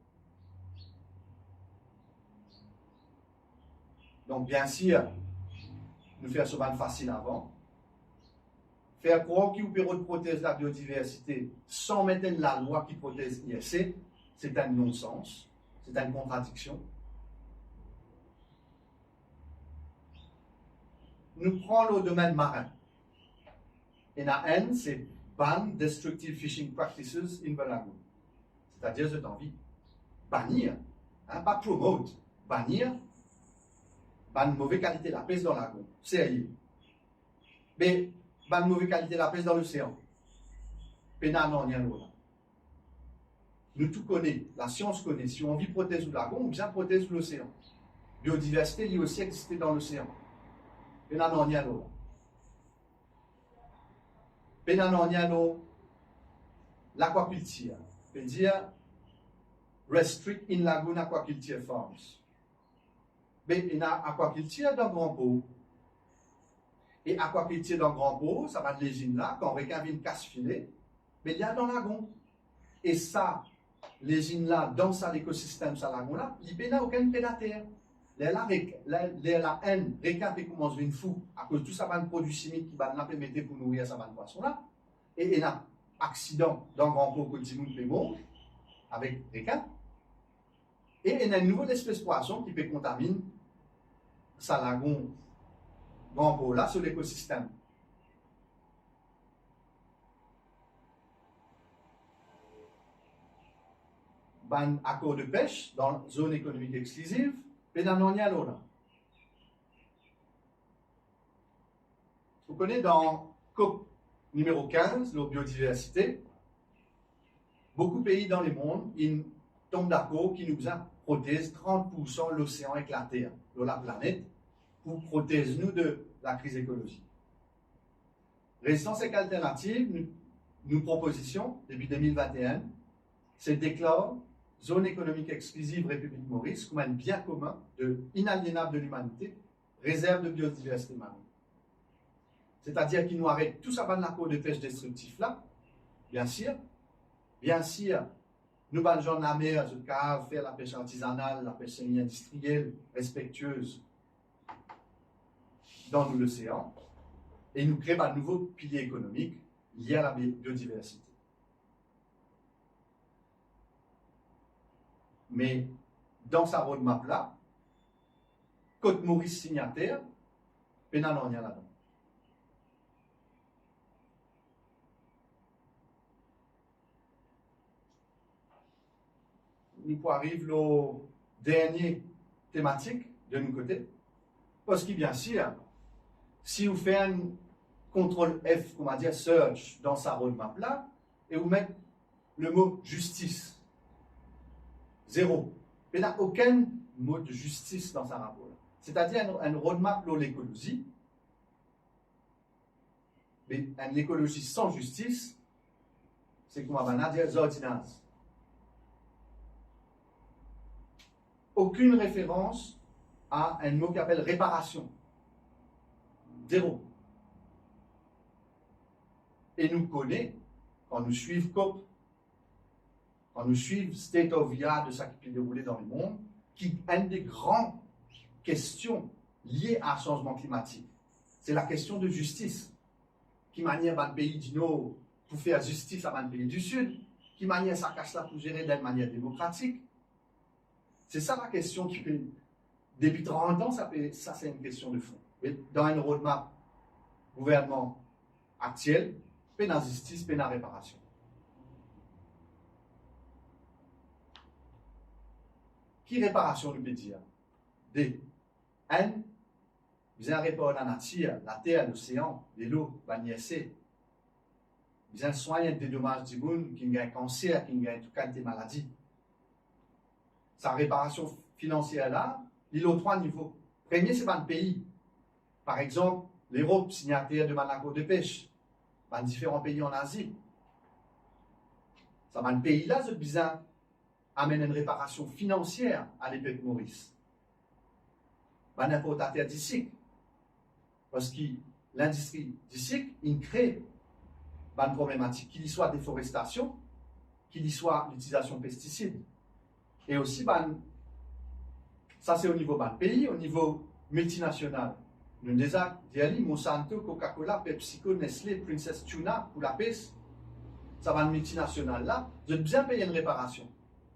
Donc, bien sûr, nous faisons souvent facile avant. Faire croire qu'il peut protéger la biodiversité sans mettre la loi qui protège l'ISC, c'est un non-sens, c'est une contradiction. Nous prenons le domaine marin. Et la N, c'est Ban Destructive Fishing Practices in the Lagoon. C'est-à-dire, j'ai envie bannir, hein, pas promote, bannir, ban mauvaise qualité de la pêche dans le lagon, sérieux. Mais, ban mauvaise qualité de la pêche dans l'océan. Pénal, non, rien d'autre. Nous tout connaissons, la science connaît. Si on veut protéger le lagon, on bien protéger l'océan. Biodiversité, il y a aussi existé dans l'océan. Pénal, non, rien d'autre. Pénal, l'aquaculture. veut dire restrict in lagoon aquaculture farms. Mais il y a aquaculture dans grand pot. Et aquaculture dans grand pot, ça va de l'égine là, quand on regarde une casse-filet, mais il y a dans le lagon. Et ça, l'égine là, dans ça l'écosystème, ça lagon là, il n'y a aucun prédateur. La haine, regarde comment je viens fou, à cause de tout ça, va un produit chimique qui va nous permettre pour nourrir ça, va poisson là. Et il y a un accident dans grand pot que le monde peut mourir, avec regarde. Et il y a une nouvelle espèce de poisson qui peut contaminer ça lagon grand pot là sur l'écosystème. Un accord de pêche dans la zone économique exclusive, et dans l'Onialola. Vous connaissez dans COP numéro 15, la biodiversité, beaucoup de pays dans le monde, ils tombent d'accord qui nous protègent 30% l'océan avec la Terre, de la planète, pour protéger nous de la crise écologique. Résistance et alternative, nous propositions, depuis 2021, c'est déclare zone économique exclusive République Maurice comme un bien commun inaliénable de l'humanité, réserve de biodiversité marine. C'est-à-dire qu'il nous arrête tout ça par l'accord de pêche destructif là, bien sûr, nous allons dans la mer, faire la pêche artisanale, la pêche semi-industrielle, respectueuse dans l'océan, et nous créons un nouveau pilier économique lié à la biodiversité. Mais dans sa roadmap là, Côte Maurice signataire, pénal en rien là-dedans. Nous arrivons au dernier thématique de nos côtés. Parce que bien sûr, si vous faites un contrôle F, on va dire search dans sa roadmap là, et vous mettez le mot justice, 0. Il n'y a aucun mot de justice dans sa rapport. C'est-à-dire un roadmap pour l'écologie. Mais une écologie sans justice, c'est comme on va dire ordinance. Aucune référence à un mot qui appelle réparation. 0. Et nous connaissons, quand nous suivons COP, quand nous suivons State of the Art de ce qui peut dérouler dans le monde, qui est une des grandes questions liées à un changement climatique. C'est la question de justice. Qui manière le pays du Nord pour faire justice à le pays du Sud? Qui manière ça cache là pour gérer d'une manière démocratique? C'est ça la question qui peut. Depuis 30 ans, ça c'est une question de fond. Et dans une roadmap gouvernement actuel, peine à justice, peine à réparation. Qui réparation nous peut dire? D. N. Vous avez un rapport à la nature, la terre, l'océan, l'eau, la nièce. Bien soigner des dommages du monde qui ont un cancer, qui ont tout cas des maladies. Sa réparation financière là, il a 3 niveaux. Premier, c'est pas le pays. Par exemple, l'Europe, signataire de l'accord de pêche, dans différents pays en Asie. Ça va le pays là, ce bizarre, amène une réparation financière à l'époque Maurice. Un importateur d'ici. Parce que l'industrie d'ici, il crée une problématique, qu'il y soit déforestation, qu'il y soit l'utilisation de pesticides. Et aussi, ça c'est au niveau du pays, au niveau multinational. Nous disons, Monsanto, Coca-Cola, PepsiCo, Nestlé, Princess Tuna, pour la peste, ça va une multinationale là, je dois bien payer une réparation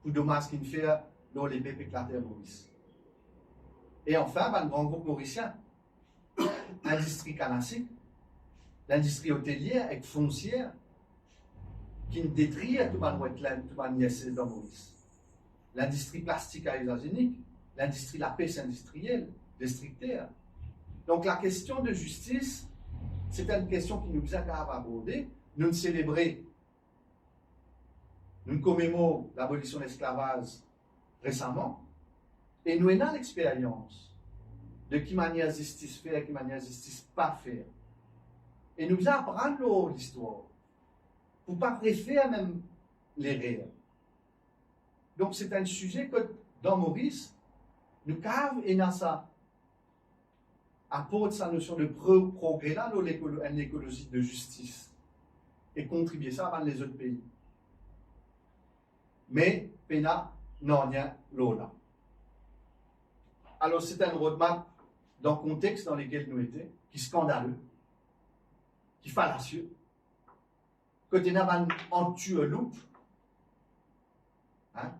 pour le dommage qu'il fait dans les bébés éclatés Maurice. Et enfin, un grand groupe mauricien, l'industrie canassique, l'industrie hôtelière et foncière, qui détruit tout le wetland, tout le nièce dans Maurice. L'industrie plastique à usage unique, l'industrie la pêche industrielle, destructeur. Donc la question de justice, c'est une question qui nous a abordée. Nous célébrons, nous commémorons l'abolition de l'esclavage récemment, et nous avons l'expérience de qui manière justice faire et qui manière justice pas faire. Et nous apprenons l'histoire pour ne pas refaire même l'erreur. Donc c'est un sujet que dans Maurice, nous cave et dans ça apporte sa notion de progrès là, une écologie de justice et contribuer ça avant les autres pays. Mais Pena n'en a là. Alors c'est un roadmap dans le contexte dans lequel nous étions, qui est scandaleux, qui est fallacieux, que tu n'as en tue loup,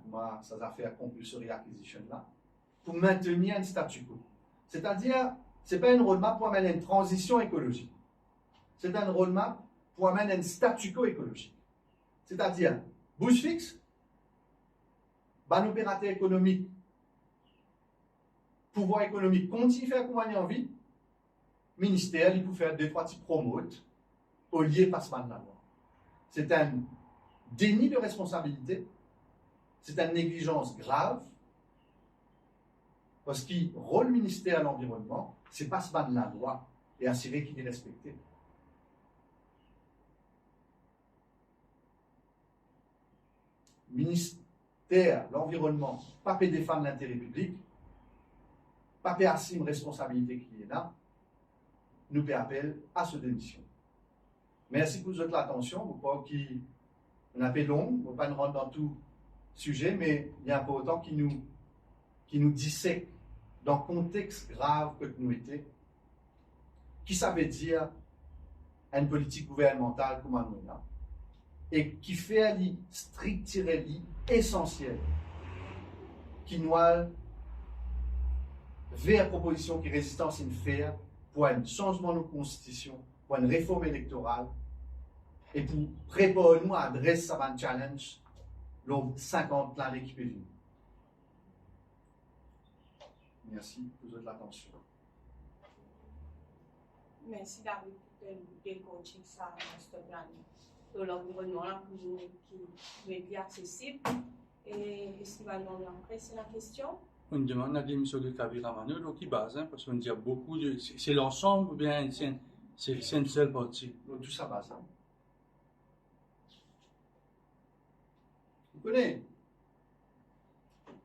moi ça a fait un compulsory acquisition là, pour maintenir un statu quo. C'est-à-dire, ce n'est pas une roadmap pour amener une transition écologique. C'est un roadmap pour amener un statu quo écologique. C'est-à-dire, bouche fixe, ban opérateur économique, pouvoir économique continue à faire comme on a envie, ministère, il peut faire 2-3 petits promotes au lieu de passement de la loi. C'est un déni de responsabilité, c'est une négligence grave, parce que le rôle ministère à l'environnement, c'est passement de la loi et assurer qu'il est respecté. Ministère, l'environnement, pas peut défendre l'intérêt public, pas peut assumer une responsabilité qui est là, nous fait appel à ce démission. Merci pour votre attention. Vous croyez qu'on a fait long, on ne va pas nous rentrer dans tout sujet, mais il y a un peu autant qui nous dissèque dans le contexte grave que nous étions, qui ça veut dire une politique gouvernementale comme nous là, et qui fait un strict essentiel, qui nous a vers proposition qui résistance une faire pour un changement de nos constitutions, pour une réforme électorale, et pour préparer nous à adresser un challenge lors 50 ans l'équipe est venue. Merci pour votre attention. Merci David pour coaching ça dans l'environnement là pour nous qui est accessible. Et est-ce qu'il va nous après c'est la question? On demande la démission de Kabila Manu, qui base, parce qu'on dit beaucoup de. C'est l'ensemble ou bien c'est une seule partie? Tout ça base. Vous connaissez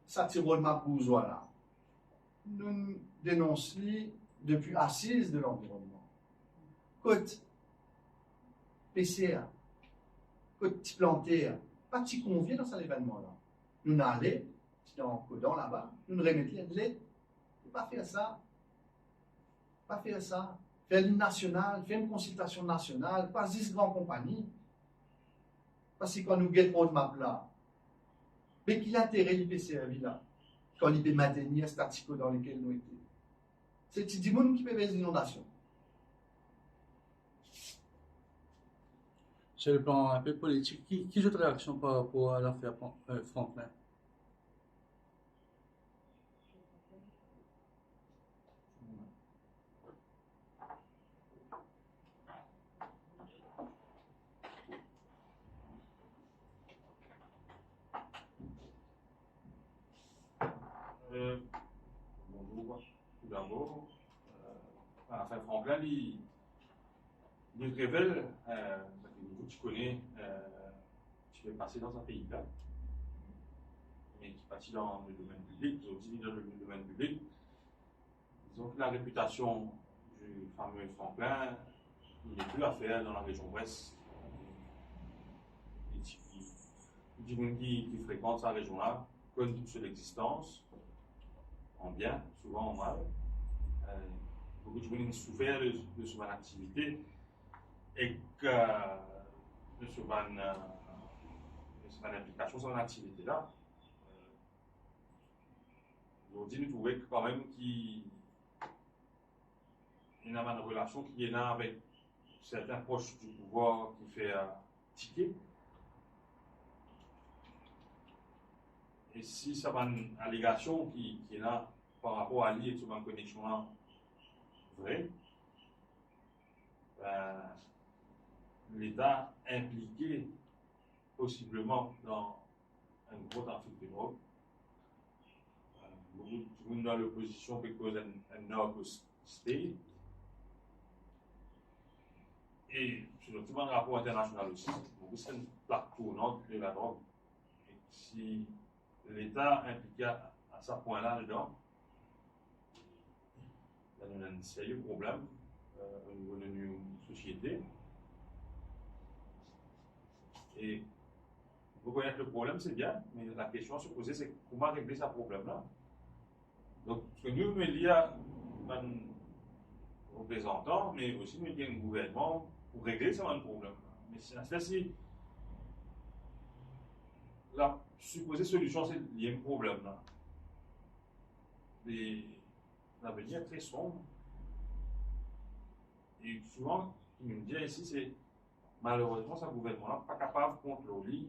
ça tire roadmap bourgeois là. Nous dénonçons depuis assise de l'environnement. Côte PCR, côte plantaire, pas petit convié dans cet événement là. Nous n'allons dans là-bas, nous ne remettons de lait. Il ne faut pas faire ça. Pas faire ça. Faire l'hymne national, faire une consultation nationale, pas 10 grandes compagnies. Parce que quand nous guettons le map là, mais qu'il a intérêt l'IPCRV là, quand il peut maintenir le statu quo dans lequel nous étions. C'est du monde qui peut faire des inondations. Sur le plan un peu politique, qui a de réaction par rapport à l'affaire Franklin? Bonjour, tout d'abord. Enfin, Franklin, il révèle, tu connais, tu fais passer dans un pays-là, mais qui est parti dans le domaine public, aussi dans le domaine public. Disons que la réputation du fameux Franklin, il n'est plus à faire dans la région ouest. Il y a qui fréquente sa région-là, connaît toute son existence, en bien, souvent en mal. Beaucoup de gens ont souffert de son activité et que de son implication sur l'activité-là. Aujourd'hui, nous trouvons quand même qu'il y a une relation qui est là avec certains proches du pouvoir qui fait ticket. Et si ça va une allégation qui est là par rapport à lui et sur une connexion là vraie, l'État impliqué possiblement dans un gros trafic de drogue. Beaucoup de monde dans l'opposition peut causer un narco-state. Et surtout dans le rapport international aussi, c'est une plaque tournante de la drogue. Et si l'État impliqué à ce point-là dedans, il y a un sérieux problème au niveau de notre société. Et vous connaître le problème, c'est bien, mais la question à se poser, c'est comment régler ce problème-là. Donc, ce que nous, il y a un représentant, mais aussi il y a un gouvernement pour régler ce problème. Mais si la supposée solution, c'est qu'il y a un problème là. L'avenir est très sombre. Et souvent, ce qu'il nous dit ici, c'est malheureusement, ce gouvernement-là n'est pas capable de contrôler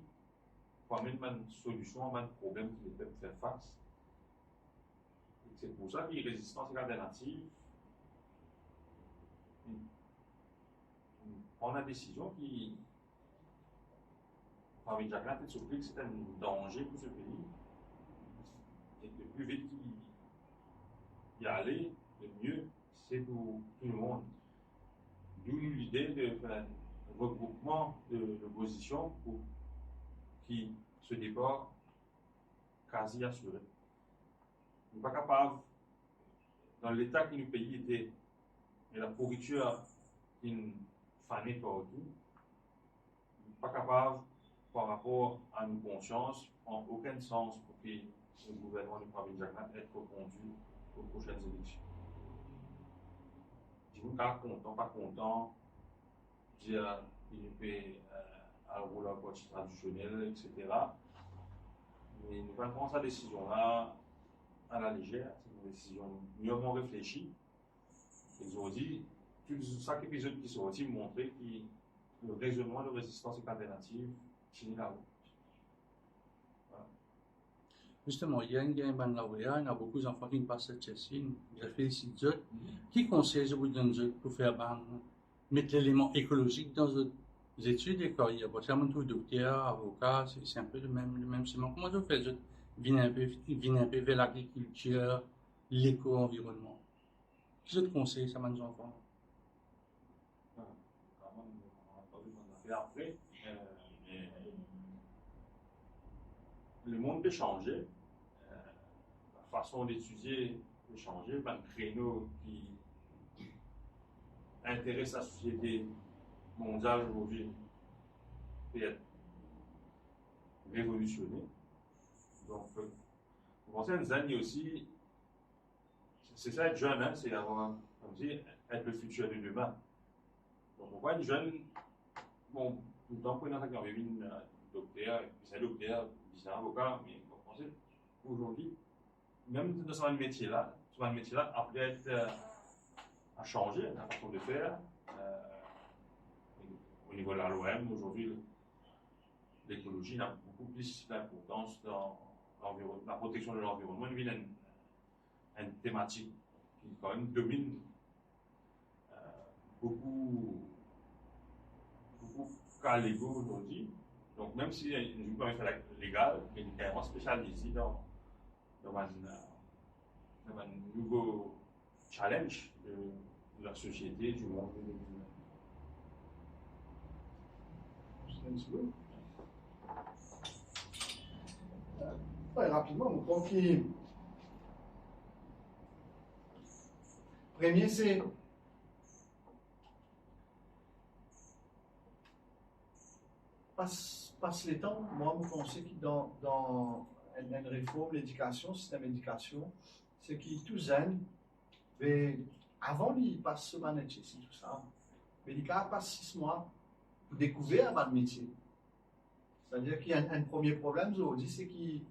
pour amener une solution à un problème qu'il peut faire face. C'est pour ça que les résistances alternatives prennent la décision qui, parmi Jacqueline, peut-être surpris que c'est un danger pour ce pays. Et que le plus vite qu'il y aller, le mieux, c'est pour tout le monde. D'où l'idée de faire un regroupement de l'opposition pour qui se départ quasi assuré. Nous ne sommes pas capables, dans l'état que notre pays était, et la pourriture qui nous fanait partout, nous ne sommes pas capables, par rapport à nos consciences, en aucun sens pour que le gouvernement de Pravin Jagannathan être reconduit aux prochaines élections. Dis-nous pas content, dire qu'il peut avoir la voie traditionnelle, etc. Mais nous prenons cette décision-là à la légère, c'est une décision mûrement réfléchie. Ils ont dit, chaque épisode qui est sorti montrait que le raisonnement de résistance alternative finit là-haut. Voilà. Justement, il y a une game lauréat, il y a beaucoup d'enfants qui passent cette chessine. Je félicite Dieu. Qui conseille, je vous donne Dieu pour faire mettre l'élément écologique dans les études et quand il y a beaucoup de docteurs, avocats, c'est un peu le même chemin. Comment vous faites venir un peu vers l'agriculture, l'éco-environnement? Qui je te conseille, ça m'a nos enfants? Après, le monde peut changer, la façon d'étudier peut changer, un créneau qui intéresse la société mondiale aujourd'hui peut être révolutionné. Donc, vous pensez à une année aussi, c'est ça être jeune, hein, c'est avoir, comme je dis, être le futur de demain. Donc, on voit une jeune, bon, tout le temps, pour une qui avait une docteur, c'est un docteur, c'est un avocat, mais vous pensez, aujourd'hui, même dans ce métier-là, après être à changer la façon de faire, au niveau de la l'OM, aujourd'hui, l'écologie a beaucoup plus d'importance dans la protection de l'environnement. Il y a une thématique qui quand même domine beaucoup cas légaux aujourd'hui. Donc même si une justice légale, il est carrément spécialisé dans un nouveau challenge de la société, du monde et de l'humain. Ouais, rapidement, mon premier, c'est passe les temps. Moi, je pense que dans une réforme l'éducation, système d'éducation, c'est qui tout jeune, mais avant il passe ce métier, c'est tout ça. Mais il passe 6 mois pour découvrir un métier. C'est-à-dire qu'il y a un premier problème aujourd'hui, c'est qu'il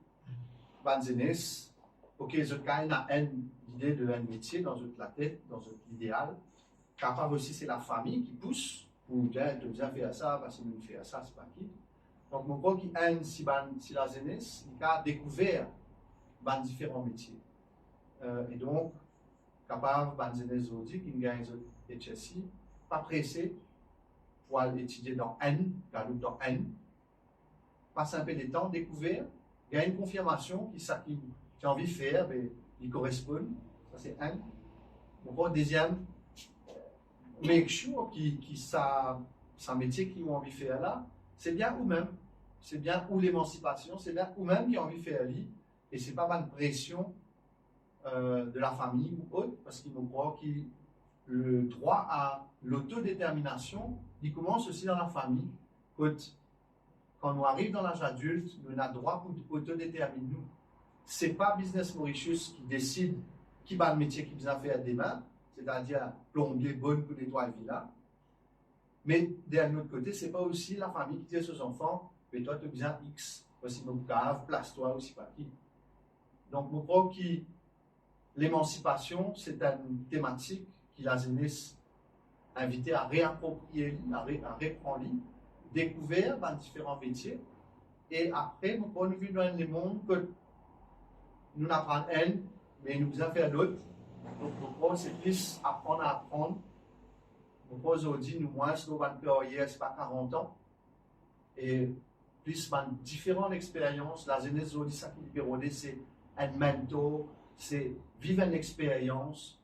va jeunesse, ok, je gagne une idée de un métier dans la tête, dans l'idéal. Capable aussi, c'est la famille qui pousse pour dire, tu dois faire ça, parce que nous faire ça, c'est pas qui. Donc, mon point qui aime si la jeunesse, il a découvert différents métiers. Et donc, capable, la jeunesse aujourd'hui, qui gagne des HSI, pas pressé pour aller étudier dans N, dans N, passe un peu de temps, découvert, il y a une confirmation qui a envie de faire, mais il correspond. Ça, c'est un. Donc, deuxième, make sure qui sa métier qu'ils ont envie de faire là, c'est bien ou même. C'est bien ou l'émancipation, c'est bien ou même qui ont envie de faire là. Et c'est pas mal de pression de la famille ou autre, parce qu'ils nous croient que le droit à l'autodétermination, il commence aussi dans la famille. Quand on arrive dans l'âge adulte, on a le droit pour autodéterminer nous. Ce n'est pas Business Mauritius qui décide qui va le métier qu'il va faire demain, c'est-à-dire plombier bonne pour nettoyer la villa. Mais d'un autre côté, ce n'est pas aussi la famille qui dit aux enfants, mais toi, tu as besoin X, voici mon cave, place-toi aussi pas qui. Donc, je crois que l'émancipation, c'est une thématique qui la jeunesse invitée à réapproprier, à reprendre, découvrir dans différents métiers. Et après, nous prenons vu dans le monde que nous apprenons un, mais nous devons faire d'autres. Donc, je crois que c'est plus apprendre à apprendre. Je crois aujourd'hui, nous, moins, nous avons fait c'est pas 40 ans. Et plus, différentes expériences. La jeunesse aujourd'hui, ça qui est c'est un mentor, c'est vivre une expérience,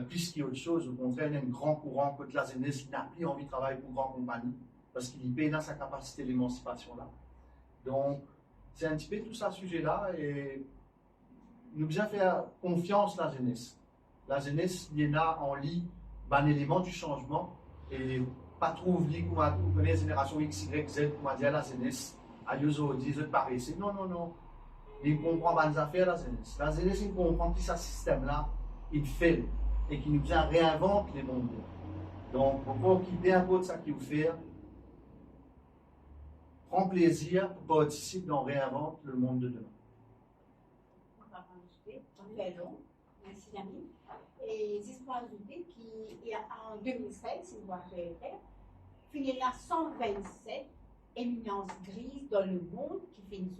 plus qu'il y a autre chose. Au contraire, il y a un grand courant que la jeunesse n'a plus envie de travailler pour une grande compagnie, parce qu'il y dans sa capacité d'émancipation là. Donc, c'est un petit peu tout ça sujet-là, et nous devons faire confiance à la jeunesse. La jeunesse, il y en a en lit un élément du changement, et pas trop oublier qu'on connaît la génération X, Y, Z, qu'on va dire la jeunesse, à aujourd'hui, je paraissais. Non, non, non. Il comprend pas les affaires, la jeunesse. La jeunesse, il comprend que ce système-là, il fait, et qu'il nous a réinventé les mondes. Donc, pour qu'il ait un peu de ça qu'il veut faire, prend plaisir pour participer dans Réinvente le monde de demain. On va rajouter, on fait long, merci Yami. Et juste pour ajouter qu'en 2016, il va faire, il y a 127 éminences grises dans le monde qui finissent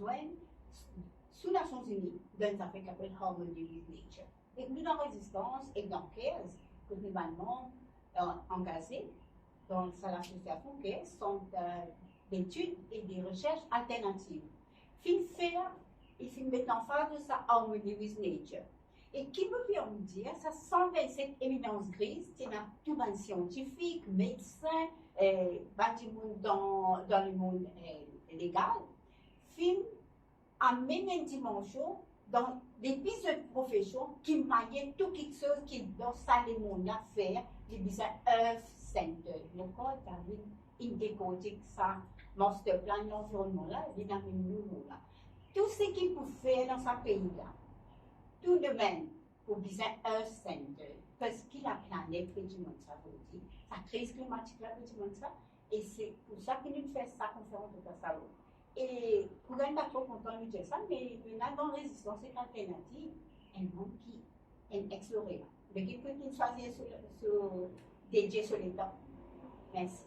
sous les Nations Unies dans une affaire qui s'appelle Harmony with Nature. Et nous, dans Résistance et dans CARES, que nous allons engagés dans l'association CARES, sont d'études et des recherches alternatives. Fin faire et fin mettre en phase de sa Harmony with Nature. Et qui me fait me dire, ça 127 éminences grises, c'est tout le monde scientifique, médecin, dans le monde légal, fin amène une dimension dans des pistes de profession qui manient tout quelque chose qui dans ça les mondes à faire, des besoins Earth Center. Le code il décortique ça, master plan l'environnement là, évidemment nous là. Tout ce qu'il peut faire dans ce pays là, tout de même pour besoin Earth Center, parce que la planète que du monde ça vous dit, la crise climatique là que du monde ça, et c'est pour ça que nous faisons sa conférence de Passaro. Et pour ne pas trop content de dire ça, mais dans la résistance c'est alternative, un monde qui est exploré. Mais qui peut choisir dédié sur les temps. Merci.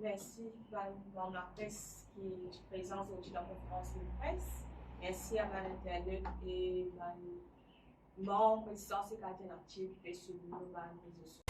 Merci à la presse qui est présente aujourd'hui dans la conférence de presse. Merci à l'Internet et à membres de Résistance et Alternative qui fait suivre nos réseaux sociaux.